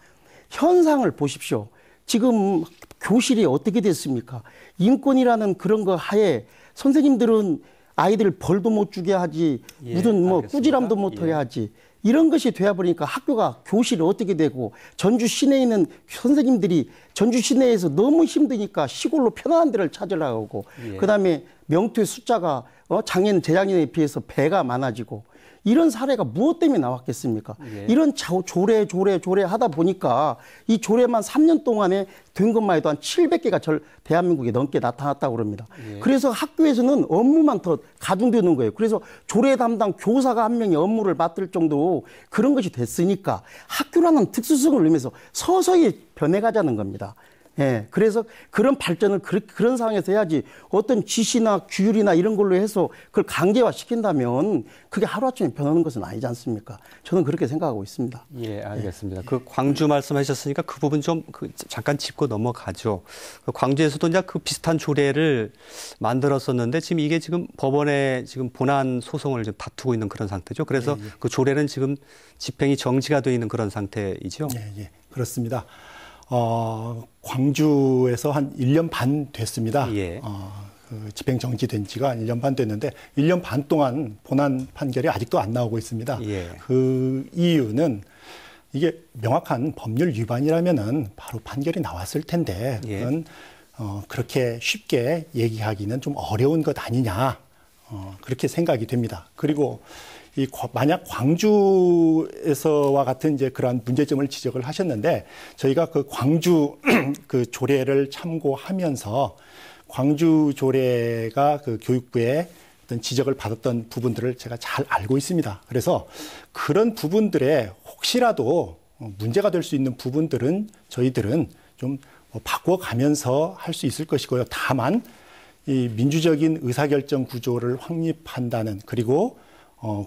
현상을 보십시오. 지금 교실이 어떻게 됐습니까? 인권이라는 그런 거 하에 선생님들은 아이들 벌도 못 주게 하지 무슨 꾸지람도 못하게 하지 이런 것이 되어버리니까 학교가 교실이 어떻게 되고 전주 시내에 있는 선생님들이 전주 시내에서 너무 힘드니까 시골로 편안한 데를 찾으려고 하고 그다음에 명투의 숫자가 작년 재작년에 비해서 배가 많아지고 이런 사례가 무엇 때문에 나왔겠습니까? 이런 조례 하다 보니까 이 조례만 3년 동안에 된 것만 해도 한 700개가 대한민국에 넘게 나타났다고 그럽니다. 그래서 학교에서는 업무만 더 가중되는 거예요. 그래서 조례 담당 교사가 한 명이 업무를 맡을 정도로 그런 것이 됐으니까 학교라는 특수성을 의미해서 서서히 변해가자는 겁니다. 그래서 그런 발전을 그런 상황에서 해야지 어떤 지시나 규율이나 이런 걸로 해서 그걸 강제화 시킨다면 그게 하루아침에 변하는 것은 아니지 않습니까? 저는 그렇게 생각하고 있습니다. 알겠습니다. 그 광주 말씀하셨으니까 그 부분 좀 잠깐 짚고 넘어가죠. 광주에서도 이제 그 비슷한 조례를 만들었었는데 지금 이게 지금 법원에 지금 본안 소송을 좀 다투고 있는 그런 상태죠. 그래서 그 조례는 지금 집행이 정지가 되어 있는 그런 상태이죠. 그렇습니다. 광주에서 한 1년 반 됐습니다. 예. 그 집행 정지된 지가 한 1년 반 됐는데 1년 반 동안 본안 판결이 아직도 안 나오고 있습니다. 예. 그 이유는 이게 명확한 법률 위반이라면은 바로 판결이 나왔을 텐데 그건 그렇게 쉽게 얘기하기는 좀 어려운 것 아니냐 그렇게 생각이 됩니다. 그리고 만약 광주에서와 같은 이제 그러한 문제점을 지적을 하셨는데 저희가 그 광주 그 조례를 참고하면서 광주 조례가 그 교육부의 어떤 지적을 받았던 부분들을 제가 잘 알고 있습니다. 그래서 그런 부분들에 혹시라도 문제가 될 수 있는 부분들은 저희들은 좀 바꿔가면서 할 수 있을 것이고요. 다만 이 민주적인 의사결정 구조를 확립한다는 그리고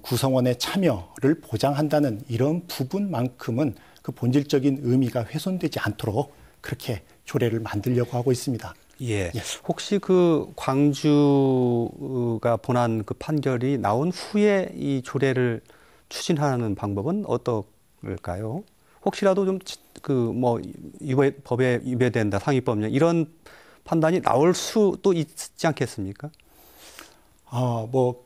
구성원의 참여를 보장한다는 이런 부분만큼은 그 본질적인 의미가 훼손되지 않도록 그렇게 조례를 만들려고 하고 있습니다. 예. 혹시 그 광주가 본안 그 판결이 나온 후에 이 조례를 추진하는 방법은 어떨까요? 혹시라도 좀 그 뭐 법에 위배된다, 상위법령 이런 판단이 나올 수도 있지 않겠습니까? 뭐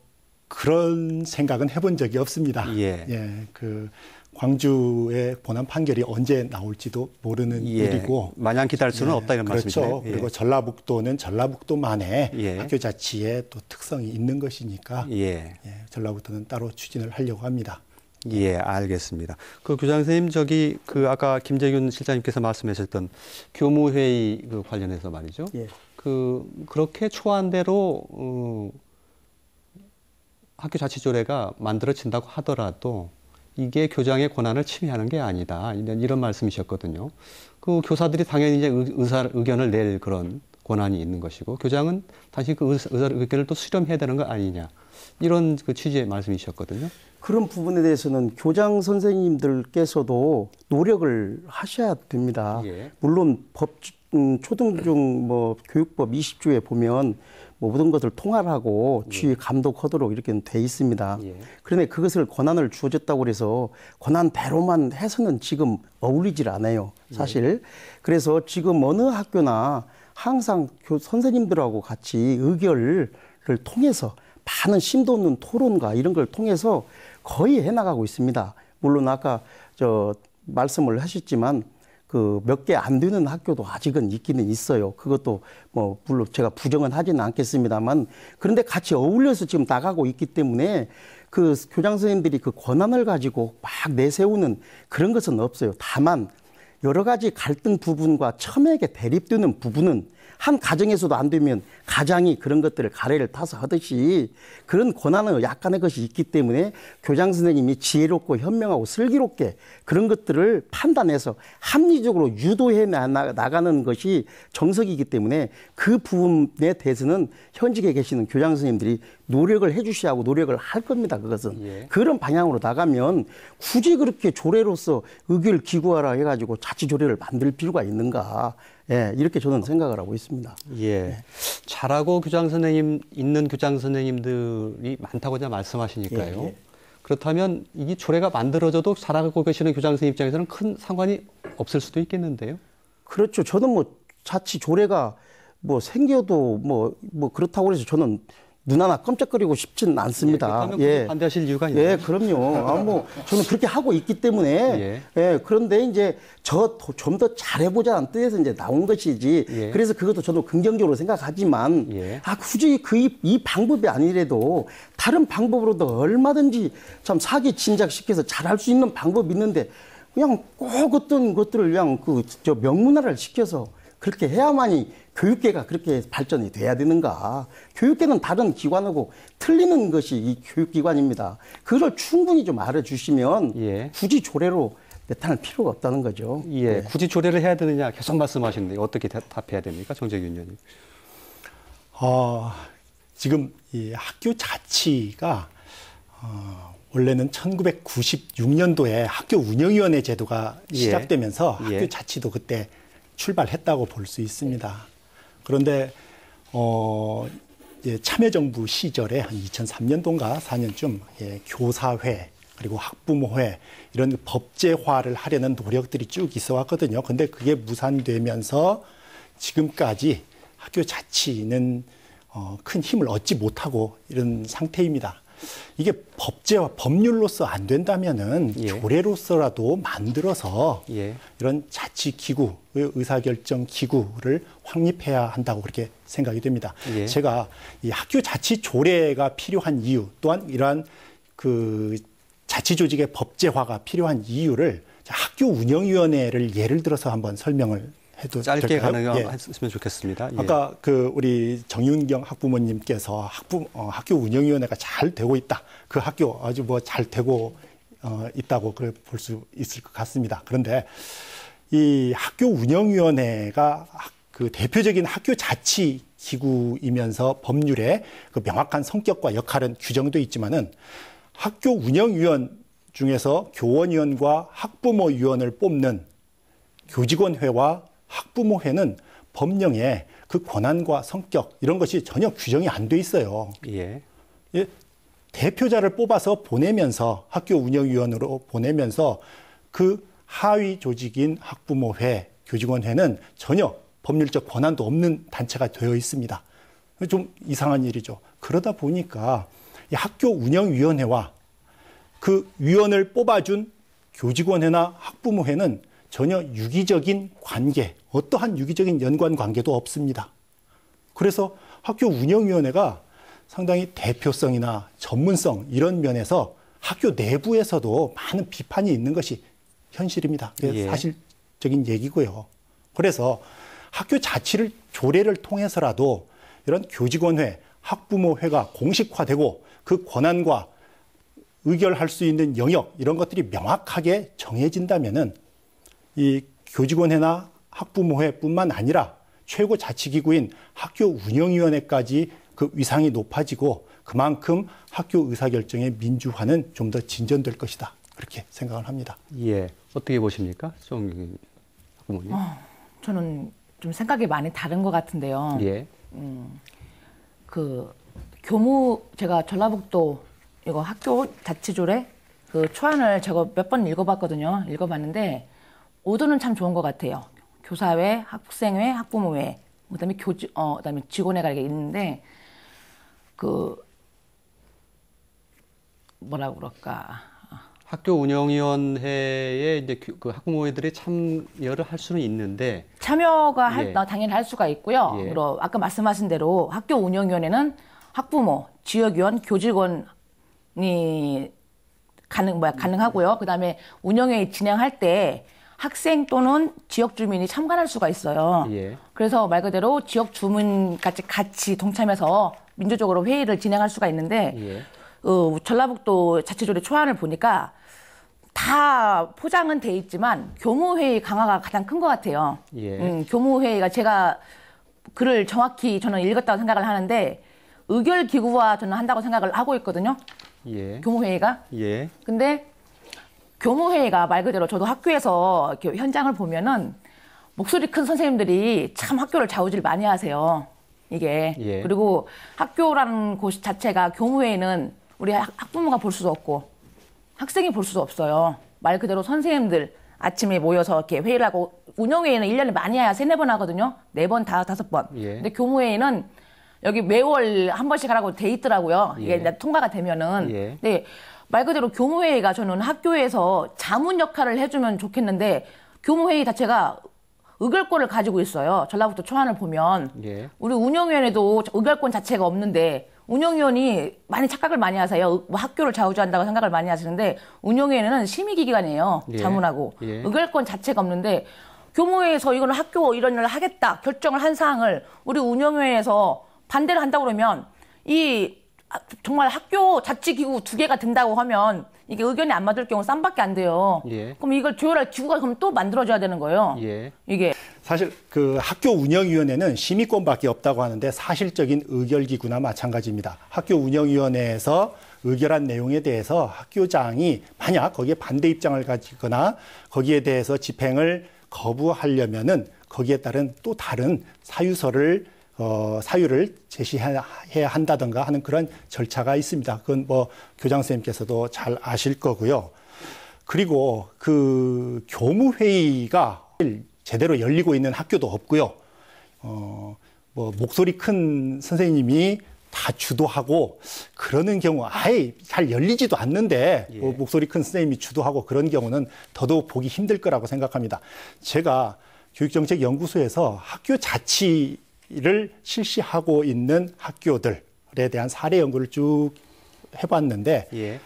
그런 생각은 해본 적이 없습니다. 예. 그 광주의 본안 판결이 언제 나올지도 모르는 일이고 마냥 기다릴 수는 없다 이런 그렇죠. 말씀이죠. 그리고 전라북도는 전라북도만의 학교 자치의 또 특성이 있는 것이니까 전라북도는 따로 추진을 하려고 합니다. 예, 알겠습니다. 그 교장 선생님 그 아까 김재균 실장님께서 말씀하셨던 교무회의 그 관련해서 말이죠. 그렇게 초안대로 학교 자치조례가 만들어진다고 하더라도 이게 교장의 권한을 침해하는 게 아니다. 이런 말씀이셨거든요. 그 교사들이 당연히 이제 의견을 낼 그런 권한이 있는 것이고 교장은 당신 그 의견을 또 수렴해야 되는 거 아니냐. 이런 그 취지의 말씀이셨거든요. 그런 부분에 대해서는 교장 선생님들께서도 노력을 하셔야 됩니다. 물론 초등중 교육법 20조에 보면 모든 것을 통할하고 주의 감독하도록 이렇게 돼 있습니다. 그런데 그것을 권한을 주어졌다고 해서 권한대로만 해서는 지금 어울리질 않아요. 사실. 그래서 지금 어느 학교나 항상 선생님들하고 같이 의결을 통해서 많은 심도 있는 토론과 이런 걸 통해서 거의 해나가고 있습니다. 물론 아까 말씀을 하셨지만 그 몇 개 안 되는 학교도 아직은 있기는 있어요. 그것도 물론 제가 부정은 하지는 않겠습니다만 그런데 같이 어울려서 지금 나가고 있기 때문에 그 교장 선생님들이 그 권한을 가지고 막 내세우는 그런 것은 없어요. 다만 여러 가지 갈등 부분과 첨예하게 대립되는 부분은 한 가정에서도 안 되면 가장이 그런 것들을 가래를 타서 하듯이 그런 권한은 약간의 것이 있기 때문에 교장 선생님이 지혜롭고 현명하고 슬기롭게 그런 것들을 판단해서 합리적으로 유도해 나가는 것이 정석이기 때문에 그 부분에 대해서는 현직에 계시는 교장 선생님들이 노력을 해 주셔야 하고 노력을 할 겁니다. 그것은. 그런 방향으로 나가면 굳이 그렇게 조례로서 의결 기구화라 해가지고 자치조례를 만들 필요가 있는가. 이렇게 저는 생각을 하고 있습니다. 잘하고 있는 교장 선생님들이 많다고 말씀하시니까요. 그렇다면 이 조례가 만들어져도 잘하고 계시는 교장 선생님 입장에서는 큰 상관이 없을 수도 있겠는데요. 그렇죠. 저는 자치 조례가 생겨도 그렇다고 해서 저는 눈 하나 깜짝거리고 싶지는 않습니다. 그렇다면 반대하실 이유가 있나요? 그럼요. 저는 그렇게 하고 있기 때문에. 그런데 이제 좀 더 잘해보자는 뜻에서 이제 나온 것이지. 그래서 그것도 저도 긍정적으로 생각하지만, 굳이 이 방법이 아니래도 다른 방법으로도 얼마든지 참 사기 진작시켜서 잘할 수 있는 방법이 있는데, 그냥 꼭 어떤 것들을 그냥 명문화를 시켜서 그렇게 해야만이 교육계가 그렇게 발전이 돼야 되는가. 교육계는 다른 기관하고 틀리는 것이 이 교육기관입니다. 그걸 충분히 좀 알아주시면 굳이 조례로 내탄할 필요가 없다는 거죠. 굳이 조례를 해야 되느냐 계속 말씀하시는데 어떻게 답해야 됩니까? 정재균 의원님. 지금 이 학교 자치가 원래는 1996년도에 학교 운영위원회 제도가 시작되면서 학교 자치도 그때 출발했다고 볼 수 있습니다. 그런데 참여정부 시절에 한 2003년도인가 4년쯤 교사회 그리고 학부모회 이런 법제화를 하려는 노력들이 쭉 있어 왔거든요. 근데 그게 무산되면서 지금까지 학교 자치는 큰 힘을 얻지 못하고 이런 상태입니다. 이게 법제화, 법률로서 안 된다면은 예. 조례로서라도 만들어서 예. 이런 자치기구, 의사결정 기구를 확립해야 한다고 그렇게 생각이 됩니다. 예. 제가 이 학교 자치 조례가 필요한 이유, 또한 이러한 그 자치조직의 법제화가 필요한 이유를 학교 운영위원회를 예를 들어서 한번 설명을 해도 짧게 될까요? 가능했으면 좋겠습니다. 예. 아까 그 우리 정윤경 학부모님께서 학교 운영위원회가 잘 되고 있다. 그 학교 아주 뭐 잘 되고 있다고 볼 수 있을 것 같습니다. 그런데 이 학교 운영위원회가 그 대표적인 학교 자치 기구이면서 법률에 그 명확한 성격과 역할은 규정돼 있지만은 학교 운영위원 중에서 교원위원과 학부모위원을 뽑는 교직원회와 학부모회는 법령에 그 권한과 성격 이런 것이 전혀 규정이 안 돼 있어요. 예. 예, 대표자를 뽑아서 보내면서 학교 운영위원으로 보내면서 그 하위 조직인 학부모회, 교직원회는 전혀 법률적 권한도 없는 단체가 되어 있습니다. 좀 이상한 일이죠. 그러다 보니까 이 학교 운영위원회와 그 위원을 뽑아준 교직원회나 학부모회는 전혀 유기적인 관계, 어떠한 유기적인 연관 관계도 없습니다. 그래서 학교 운영위원회가 상당히 대표성이나 전문성 이런 면에서 학교 내부에서도 많은 비판이 있는 것이 현실입니다. 예. 사실적인 얘기고요. 그래서 학교 자치를 조례를 통해서라도 이런 교직원회, 학부모회가 공식화되고 그 권한과 의결할 수 있는 영역 이런 것들이 명확하게 정해진다면은 이 교직원회나 학부모회뿐만 아니라 최고 자치기구인 학교 운영위원회까지 그 위상이 높아지고 그만큼 학교 의사결정의 민주화는 좀 더 진전될 것이다. 그렇게 생각을 합니다. 예. 어떻게 보십니까? 학부모님. 저는 좀 생각이 많이 다른 것 같은데요. 예. 그 제가 전라북도 이거 학교 자치조례 그 초안을 제가 몇 번 읽어봤거든요. 읽어봤는데 오도는 참 좋은 것 같아요. 교사회, 학생회, 학부모회, 그다음에 그다음에 직원회가 이렇게 있는데 뭐라 그럴까? 학교 운영위원회에 이제 그 학부모들이 참여를 할 수는 있는데 참여가 예. 당연히 할 수가 있고요. 예. 그리고 아까 말씀하신 대로 학교 운영위원회는 학부모, 지역위원, 교직원이 가능하고요. 그다음에 운영회의 진행할 때 학생 또는 지역 주민이 참관할 수가 있어요. 예. 그래서 말 그대로 지역 주민까지 같이 동참해서 민주적으로 회의를 진행할 수가 있는데 예. 전라북도 자치조례 초안을 보니까 다 포장은 돼 있지만 교무회의 강화가 가장 큰 것 같아요. 예. 교무회의가 제가 글을 정확히 저는 읽었다고 생각을 하는데 의결기구화 저는 한다고 생각을 하고 있거든요. 예. 교무회의가. 예. 근데 교무회의가 말 그대로 저도 학교에서 이렇게 현장을 보면은 목소리 큰 선생님들이 참 학교를 좌우질 많이 하세요. 이게. 예. 그리고 학교라는 곳 자체가 교무회의는 우리 학부모가 볼 수도 없고 학생이 볼 수도 없어요. 말 그대로 선생님들 아침에 모여서 이렇게 회의를 하고 운영회의는 1년에 많이 해야 3-4번 하거든요. 4번, 5번. 예. 근데 교무회의는 여기 매월 한 번씩 하라고 돼 있더라고요. 이게 예. 이제 통과가 되면은. 예. 근데 말 그대로 교무회의가 저는 학교에서 자문 역할을 해주면 좋겠는데 교무회의 자체가 의결권을 가지고 있어요. 전라북도 초안을 보면. 예. 우리 운영위원회도 의결권 자체가 없는데 운영위원이 많이 착각을 많이 하세요. 학교를 좌우지한다고 생각을 많이 하시는데 운영위원회는 심의기관이에요. 예. 자문하고. 예. 의결권 자체가 없는데 교무회에서 이거는 학교 이런 일을 하겠다 결정을 한 사항을 우리 운영위원회에서 반대를 한다고 그러면 정말 학교 자치기구 2개가 된다고 하면 이게 의견이 안 맞을 경우 쌈밖에 안 돼요. 예. 그럼 이걸 조율할 기구가 그럼 또 만들어져야 되는 거예요. 예. 이게. 사실 그 학교 운영위원회는 심의권밖에 없다고 하는데 사실적인 의결기구나 마찬가지입니다. 학교 운영위원회에서 의결한 내용에 대해서 학교장이 만약 거기에 반대 입장을 가지거나 거기에 대해서 집행을 거부하려면은 거기에 따른 또 다른 사유서를 사유를 제시해야 한다든가 하는 그런 절차가 있습니다. 그건 뭐 교장 선생님께서도 잘 아실 거고요. 그리고 그 교무회의가 제대로 열리고 있는 학교도 없고요. 뭐 목소리 큰 선생님이 다 주도하고 그러는 경우 아예 잘 열리지도 않는데 예. 뭐 목소리 큰 선생님이 주도하고 그런 경우는 더더욱 보기 힘들 거라고 생각합니다. 제가 교육정책연구소에서 학교 자치를 실시하고 있는 학교들에 대한 사례 연구를 쭉 해봤는데 예.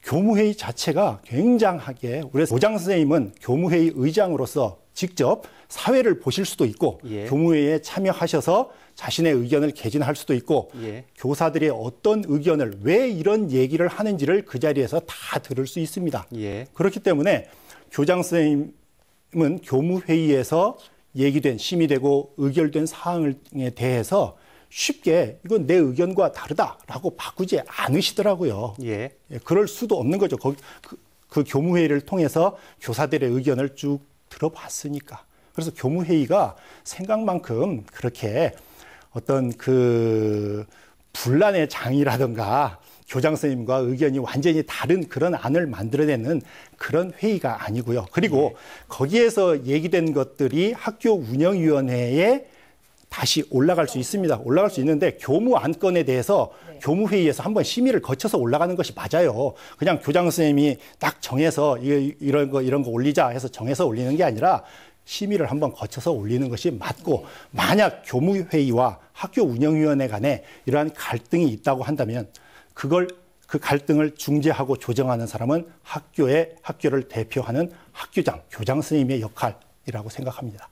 교무회의 자체가 굉장하게 우리 교장 선생님은 교무회의 의장으로서 직접 사회를 보실 수도 있고 예. 교무회의에 참여하셔서 자신의 의견을 개진할 수도 있고 예. 교사들의 어떤 의견을 왜 이런 얘기를 하는지를 그 자리에서 다 들을 수 있습니다. 예. 그렇기 때문에 교장 선생님은 교무회의에서 얘기된 심의되고 의결된 사항에 대해서 쉽게 이건 내 의견과 다르다라고 바꾸지 않으시더라고요. 예. 예, 그럴 수도 없는 거죠. 그 교무회의를 통해서 교사들의 의견을 쭉 들어봤으니까. 그래서 교무회의가 생각만큼 그렇게 어떤 그 분란의 장이라든가 교장 선생님과 의견이 완전히 다른 그런 안을 만들어내는 그런 회의가 아니고요. 그리고 거기에서 얘기된 것들이 학교 운영위원회에 다시 올라갈 수 있습니다. 올라갈 수 있는데 교무 안건에 대해서 교무회의에서 한번 심의를 거쳐서 올라가는 것이 맞아요. 그냥 교장 선생님이 딱 정해서 이런 거 올리자 해서 정해서 올리는 게 아니라 심의를 한번 거쳐서 올리는 것이 맞고, 만약 교무회의와 학교 운영위원회 간에 이러한 갈등이 있다고 한다면 그 갈등을 중재하고 조정하는 사람은 학교를 대표하는 학교장, 교장 선생님의 역할이라고 생각합니다.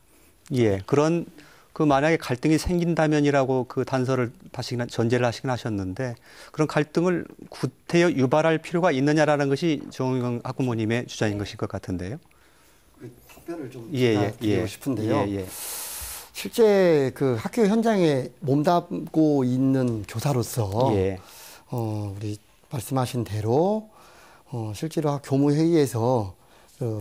예. 그런 만약에 갈등이 생긴다면이라고 그 단서를 다시 전제를 하셨는데, 그런 갈등을 구태여 유발할 필요가 있느냐라는 것이 정의경 학부모님의 주장인 것일 것 같은데요. 답변을 좀 예, 드리고 싶은데요. 예. 실제 그 학교 현장에 몸담고 있는 교사로서 예. 우리 말씀하신 대로 실제로 교무회의에서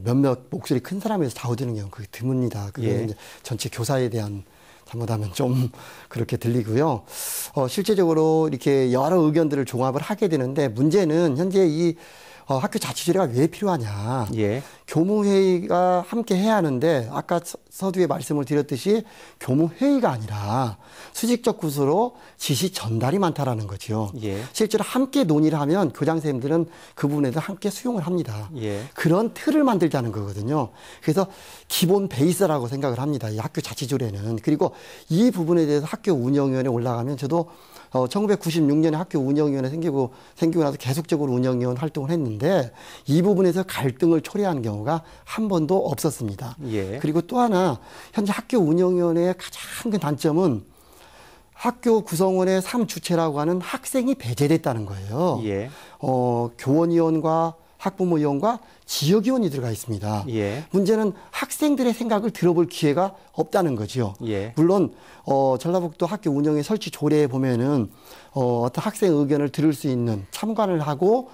몇몇 목소리 큰 사람에서 좌우되는 경우 그게 드뭅니다. 그게 예. 이제 전체 교사에 대한 잘못하면 좀 그렇게 들리고요. 실제적으로 이렇게 여러 의견들을 종합을 하게 되는데, 문제는 현재 이 학교 자치조례가 왜 필요하냐. 예. 교무회의가 함께 해야 하는데, 아까 서두에 말씀을 드렸듯이 교무회의가 아니라 수직적 구조로 지시 전달이 많다라는 거죠. 예. 실제로 함께 논의를 하면 교장 선생님들은 그 부분에서 함께 수용을 합니다. 예. 그런 틀을 만들자는 거거든요. 그래서 기본 베이스라고 생각을 합니다. 이 학교 자치조례는. 그리고 이 부분에 대해서 학교 운영위원회 올라가면, 저도 1996년에 학교 운영위원회 생기고 나서 계속적으로 운영위원 활동을 했는데, 이 부분에서 갈등을 초래하는 경우가 한 번도 없었습니다. 예. 그리고 또 하나, 현재 학교 운영위원회의 가장 큰 단점은 학교 구성원의 3주체라고 하는 학생이 배제됐다는 거예요. 예. 교원위원과 학부모위원과 지역위원이 들어가 있습니다. 예. 문제는 학생들의 생각을 들어볼 기회가 없다는 거죠. 예. 물론 전라북도 학교 운영의 설치 조례에 보면은 어떤 학생 의견을 들을 수 있는, 참관을 하고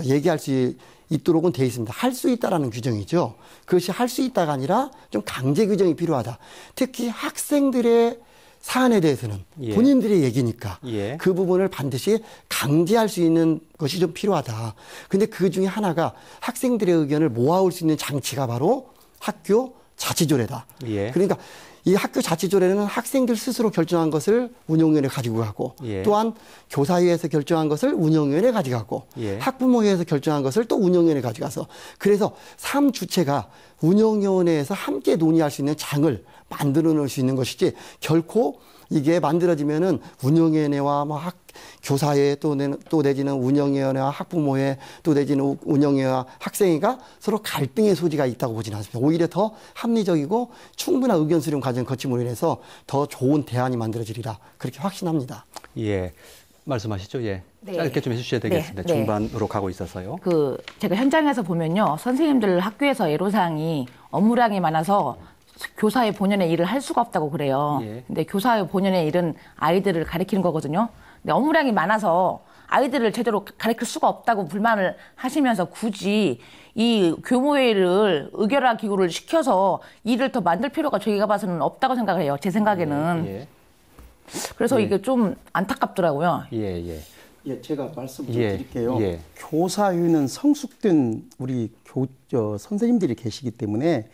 얘기할 수 있도록은 되어 있습니다. 할 수 있다라는 규정이죠. 그것이 할 수 있다가 아니라 좀 강제 규정이 필요하다. 특히 학생들의 사안에 대해서는 예. 본인들의 얘기니까 예. 그 부분을 반드시 강제할 수 있는 것이 좀 필요하다. 근데 그 중에 하나가 학생들의 의견을 모아올 수 있는 장치가 바로 학교 자치조례다. 예. 그러니까 이 학교 자치조례는 학생들 스스로 결정한 것을 운영위원회 가지고 가고, 예. 또한 교사회에서 결정한 것을 운영위원회 가져가고, 예. 학부모회에서 결정한 것을 또 운영위원회 가져가서, 그래서 3주체가 운영위원회에서 함께 논의할 수 있는 장을 만들어 놓을 수 있는 것이지, 결코 이게 만들어지면은 운영위원회와 교사회 또 내지는 운영위원회와 학부모회 또 내지는 운영위와 학생회가 서로 갈등의 소지가 있다고 보지는 않습니다. 오히려 더 합리적이고 충분한 의견 수렴 과정을 거침으로 인해서 더 좋은 대안이 만들어지리라, 그렇게 확신합니다. 예. 말씀하시죠. 예. 네. 짧게 좀 해주셔야 되겠습니다. 네. 중반으로 가고 있어서요. 제가 현장에서 보면요, 선생님들 학교에서 애로사항이 업무량이 많아서 교사의 본연의 일을 할 수가 없다고 그래요. 예. 근데 교사의 본연의 일은 아이들을 가르치는 거거든요. 근데 업무량이 많아서 아이들을 제대로 가르칠 수가 없다고 불만을 하시면서 굳이 이 교무회의를 의결화 기구를 시켜서 일을 더 만들 필요가 저희가 봐서는 없다고 생각을 해요. 제 생각에는. 예. 그래서 예. 이게 좀 안타깝더라고요. 예, 예. 예, 제가 말씀 좀 예, 드릴게요. 예. 교사위는 성숙된 우리 선생님들이 계시기 때문에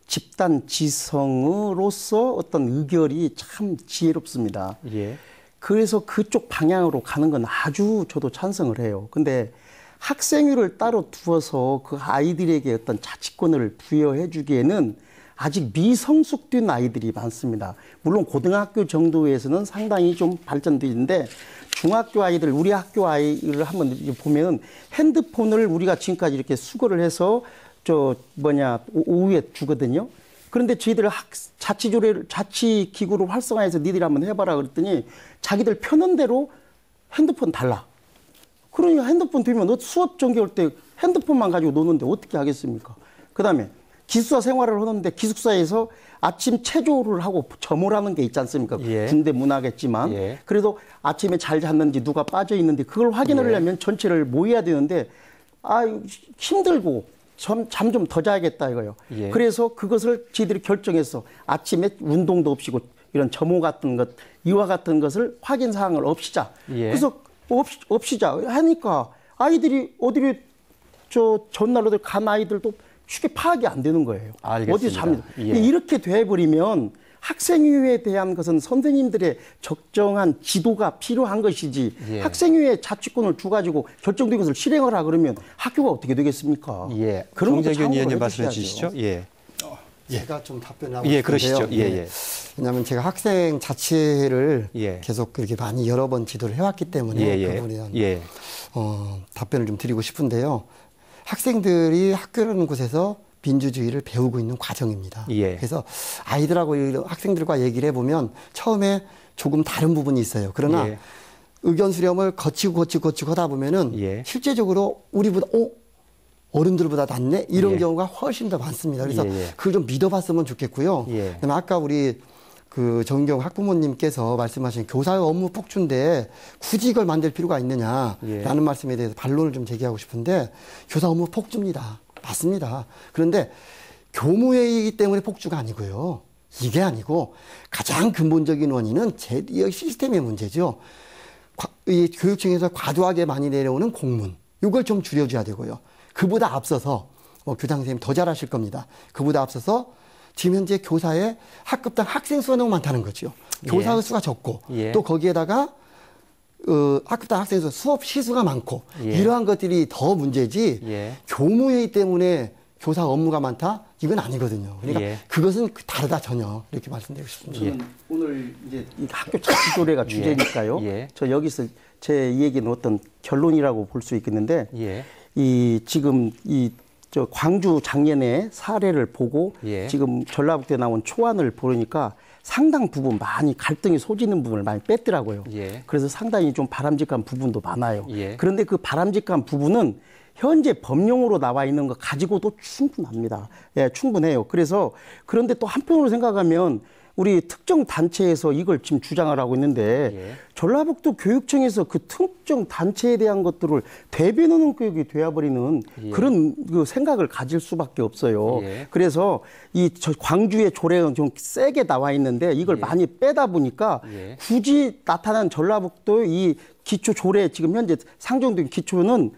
집단 지성으로서 어떤 의결이 참 지혜롭습니다. 예. 그래서 그쪽 방향으로 가는 건 아주 저도 찬성을 해요. 근데 학생회를 따로 두어서 그 아이들에게 어떤 자치권을 부여해 주기에는 아직 미성숙된 아이들이 많습니다. 물론 고등학교 정도에서는 상당히 좀 발전돼 있는데 중학교 아이들, 우리 학교 아이를 한번 보면은 핸드폰을 우리가 지금까지 이렇게 수거를 해서 오후에 주거든요. 그런데 저희들 자치기구를 활성화해서 니들이 한번 해봐라 그랬더니 자기들 편한 대로 핸드폰 달라. 그러니까 핸드폰 들면 너 수업 전개할 때 핸드폰만 가지고 노는데 어떻게 하겠습니까? 그다음에 기숙사 생활을 하는데 기숙사에서 아침 체조를 하고 점호를 하는 게 있지 않습니까? 예. 군대 문화겠지만 예. 그래도 아침에 잘 잤는지 누가 빠져 있는데 그걸 확인을 하려면 전체를 모여야 되는데 힘들고 잠 좀 더 자야겠다 이거요. 예. 그래서 그것을 저희들이 결정해서 아침에 운동도 없이고 이런 점호 같은 것, 이와 같은 것을 확인 사항을 없이자. 예. 그래서 없이자 하니까 아이들이 어디를 전날로 간 아이들도 쉽게 파악이 안 되는 거예요. 알겠습니다. 어디서 잡니다. 예. 이렇게 돼버리면 학생회에 대한 것은 선생님들의 적정한 지도가 필요한 것이지 예. 학생회의 자치권을 주가지고 결정된 것을 실행하라 그러면 학교가 어떻게 되겠습니까? 예. 그런 것도 정재균 의원님 참고를 말씀해 해주셔야죠. 주시죠. 예. 제가 좀 답변하고 예, 싶은데요. 그러시죠. 예, 예. 왜냐하면 제가 학생 자치를 예. 계속 그렇게 많이 여러 번 지도를 해왔기 때문에 예, 예. 그 부분에 대한 예. 답변을 좀 드리고 싶은데요. 학생들이 학교라는 곳에서 민주주의를 배우고 있는 과정입니다. 예. 그래서 아이들하고 학생들과 얘기를 해보면 처음에 조금 다른 부분이 있어요. 그러나 예. 의견 수렴을 거치고 하다 보면은 예. 실제적으로 우리보다 어른들보다 낫네 이런 예. 경우가 훨씬 더 많습니다. 그래서 예, 예. 그걸 좀 믿어봤으면 좋겠고요. 예. 그다음에 아까 우리 그 정경 학부모님께서 말씀하신 교사의 업무 폭주인데 굳이 이걸 만들 필요가 있느냐라는 예. 말씀에 대해서 반론을 좀 제기하고 싶은데 교사 업무 폭주입니다. 맞습니다. 그런데 교무회의이기 때문에 폭주가 아니고요. 이게 아니고 가장 근본적인 원인은 이 시스템의 문제죠. 이 교육청에서 과도하게 많이 내려오는 공문. 이걸 좀 줄여줘야 되고요. 그보다 앞서서 교장 선생님 더 잘하실 겁니다. 그보다 앞서서 지금 현재 교사의 학급당 학생 수가 너무 많다는 거죠. 교사의 예. 수가 적고 예. 또 거기에다가 학급당 학생 수 수업 시수가 많고 예. 이러한 것들이 더 문제지 예. 교무회의 때문에 교사 업무가 많다? 이건 아니거든요. 그러니까 예. 그것은 다르다 전혀 이렇게 말씀드리고 싶습니다. 저는 오늘 이제 이 학교 자치조례가 주제니까요. 예. 저 여기서 제 얘기는 어떤 결론이라고 볼 수 있겠는데 예. 지금 광주 작년에 사례를 보고 예. 지금 전라북도에 나온 초안을 보니까 상당 부분 많이 갈등이 소지는 부분을 많이 뺐더라고요. 예. 그래서 상당히 좀 바람직한 부분도 많아요. 예. 그런데 그 바람직한 부분은 현재 법령으로 나와 있는 거 가지고도 충분합니다. 예, 충분해요. 그런데 또 한편으로 생각하면 우리 특정 단체에서 이걸 지금 주장을 하고 있는데 예. 전라북도 교육청에서 그 특정 단체에 대한 것들을 대변하는 교육이 되어버리는 예. 그런 그 생각을 가질 수밖에 없어요. 예. 그래서 저 광주의 조례가 좀 세게 나와 있는데 이걸 예. 많이 빼다 보니까 예. 굳이 나타난 전라북도 이 기초 조례 지금 현재 상정된 기초는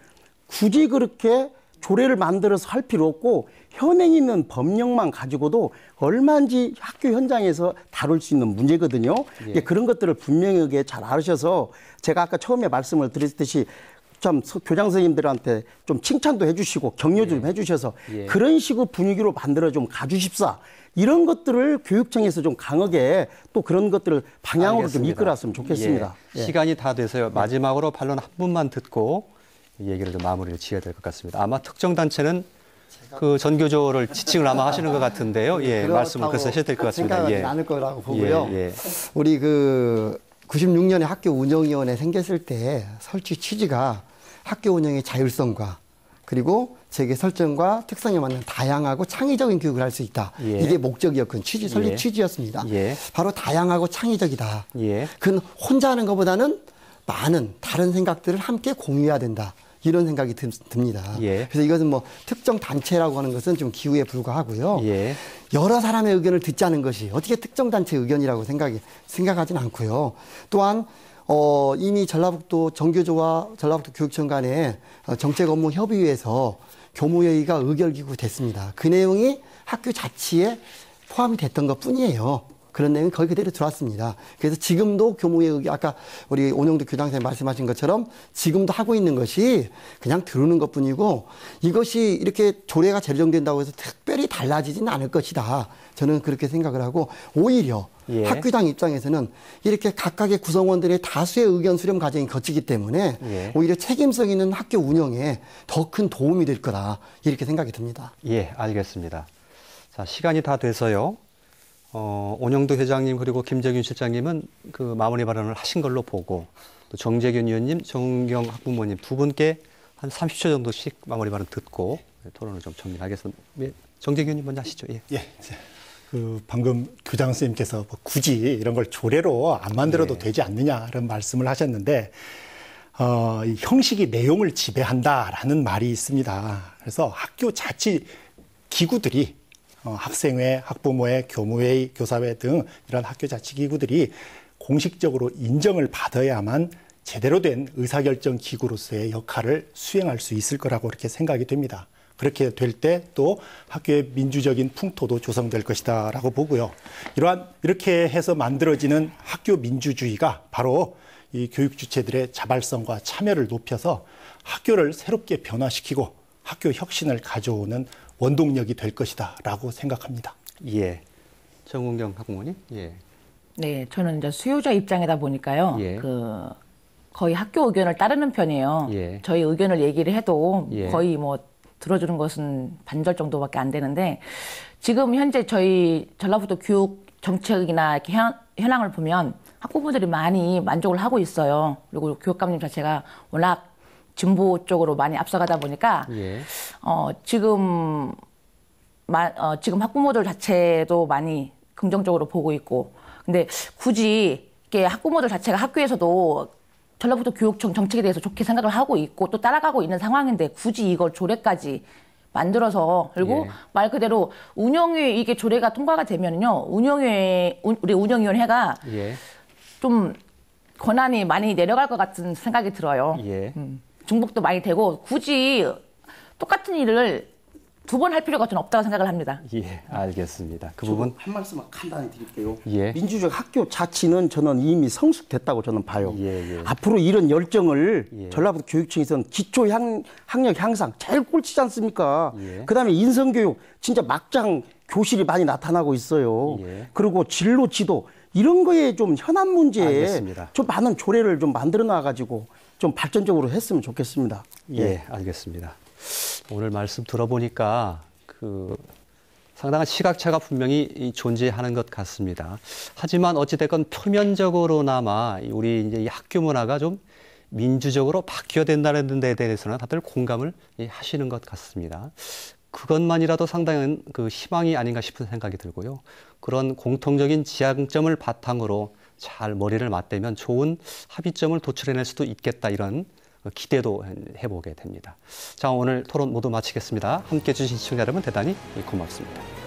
굳이 그렇게 조례를 만들어서 할 필요 없고 현행 있는 법령만 가지고도 얼마인지 학교 현장에서 다룰 수 있는 문제거든요. 예. 그런 것들을 분명하게 잘 아셔서 제가 아까 처음에 말씀을 드렸듯이 참 교장 선생님들한테 좀 칭찬도 해주시고 격려도 좀 해주셔서 예. 그런 식으로 분위기로 만들어 좀 가주십사. 이런 것들을 교육청에서 좀 강하게 또 그런 것들을 방향으로 좀 알겠습니다. 이끌었으면 좋겠습니다. 예. 예. 시간이 다 돼서요. 마지막으로 반론 한 분만 듣고 이 얘기를 좀 마무리를 지어야 될 것 같습니다. 아마 특정 단체는 그 전교조를 지칭을 아마 하시는 것 같은데요. 예, 말씀을 그래서 하셔야 될 것 같습니다. 생각하지 예. 않을 거라고 보고요. 예, 예. 우리 96년에 학교 운영위원회 생겼을 때 설치 취지가 학교 운영의 자율성과 그리고 재개 설정과 특성에 맞는 다양하고 창의적인 교육을 할 수 있다. 예. 이게 목적이었건 설립 예. 취지였습니다. 예. 바로 다양하고 창의적이다. 예. 그건 혼자 하는 것보다는 많은 다른 생각들을 함께 공유해야 된다. 이런 생각이 듭니다. 예. 그래서 이것은 뭐 특정 단체라고 하는 것은 좀 기우에 불과하고요. 예. 여러 사람의 의견을 듣자는 것이 어떻게 특정 단체 의견이라고 생각하지는 않고요. 또한 이미 전라북도 정교조와 전라북도 교육청 간의 정책 업무 협의회에서 교무회의가 의결기구 됐습니다. 그 내용이 학교 자치에 포함이 됐던 것 뿐이에요. 그런 내용이 거의 그대로 들어왔습니다. 그래서 지금도 교무회의 아까 우리 온영도 교장선생님 말씀하신 것처럼 지금도 하고 있는 것이 그냥 들으는 것뿐이고 이것이 이렇게 조례가 제정된다고 해서 특별히 달라지지는 않을 것이다. 저는 그렇게 생각을 하고 오히려 예. 학교장 입장에서는 이렇게 각각의 구성원들의 다수의 의견 수렴 과정이 거치기 때문에 예. 오히려 책임성 있는 학교 운영에 더 큰 도움이 될 거다. 이렇게 생각이 듭니다. 예, 알겠습니다. 자, 시간이 다 돼서요. 온영도 회장님 그리고 김정윤 실장님은 그 마무리 발언을 하신 걸로 보고 또 정재균 의원님, 정은경 학부모님 두 분께 한 30초 정도씩 마무리 발언 듣고 토론을 좀 정리하겠습니다. 예, 정재균 의원님 먼저 하시죠. 예. 예. 방금 교장 선생님께서 뭐 굳이 이런 걸 조례로 안 만들어도 예. 되지 않느냐 이런 말씀을 하셨는데 이 형식이 내용을 지배한다라는 말이 있습니다. 그래서 학교 자치 기구들이 학생회, 학부모회, 교무회의, 교사회 등 이런 학교 자치 기구들이 공식적으로 인정을 받아야만 제대로 된 의사결정 기구로서의 역할을 수행할 수 있을 거라고 이렇게 생각이 됩니다. 그렇게 될 때 또 학교의 민주적인 풍토도 조성될 것이다라고 보고요. 이렇게 해서 만들어지는 학교 민주주의가 바로 이 교육 주체들의 자발성과 참여를 높여서 학교를 새롭게 변화시키고 학교 혁신을 가져오는 원동력이 될 것이다라고 생각합니다. 예. 정은경 학부모님. 예. 네, 저는 이제 수요자 입장이다 보니까요. 예. 거의 학교 의견을 따르는 편이에요. 예. 저희 의견을 얘기를 해도 예. 거의 뭐 들어주는 것은 반절 정도밖에 안 되는데 지금 현재 저희 전라북도 교육 정책이나 이렇게 현황을 보면 학부모들이 많이 만족을 하고 있어요. 그리고 교육감님 자체가 워낙 진보 쪽으로 많이 앞서가다 보니까 예. 지금 학부모들 자체도 많이 긍정적으로 보고 있고, 근데 굳이 이게 학부모들 자체가 학교에서도 전라북도 교육청 정책에 대해서 좋게 생각을 하고 있고 또 따라가고 있는 상황인데 굳이 이걸 조례까지 만들어서 그리고 예. 말 그대로 운영위에 이게 조례가 통과가 되면요 우리 운영위원회가 예. 좀 권한이 많이 내려갈 것 같은 생각이 들어요. 예. 중복도 많이 되고 굳이 똑같은 일을 두 번 할 필요가 좀 없다고 생각을 합니다. 예, 알겠습니다. 그 부분 한 말씀만 간단히 드릴게요. 예. 민주적 학교 자치는 저는 이미 성숙됐다고 저는 봐요. 예, 예. 앞으로 이런 열정을 예. 전라북도 교육청에서는 기초 학력 향상 제일 꼴찌지 않습니까? 예. 그다음에 인성교육 진짜 막장 교실이 많이 나타나고 있어요. 예. 그리고 진로 지도 이런 거에 좀 현안 문제에 알겠습니다. 좀 많은 조례를 좀 만들어 놔가지고 좀 발전적으로 했으면 좋겠습니다. 예, 알겠습니다. 오늘 말씀 들어보니까 상당한 시각차가 분명히 존재하는 것 같습니다. 하지만 어찌됐건 표면적으로나마 우리 이제 이 학교 문화가 좀 민주적으로 바뀌어야 된다는 데 대해서는 다들 공감을 하시는 것 같습니다. 그것만이라도 상당한 희망이 아닌가 싶은 생각이 들고요. 그런 공통적인 지향점을 바탕으로 잘 머리를 맞대면 좋은 합의점을 도출해낼 수도 있겠다 이런 기대도 해보게 됩니다. 자, 오늘 토론 모두 마치겠습니다. 함께해 주신 시청자 여러분 대단히 고맙습니다.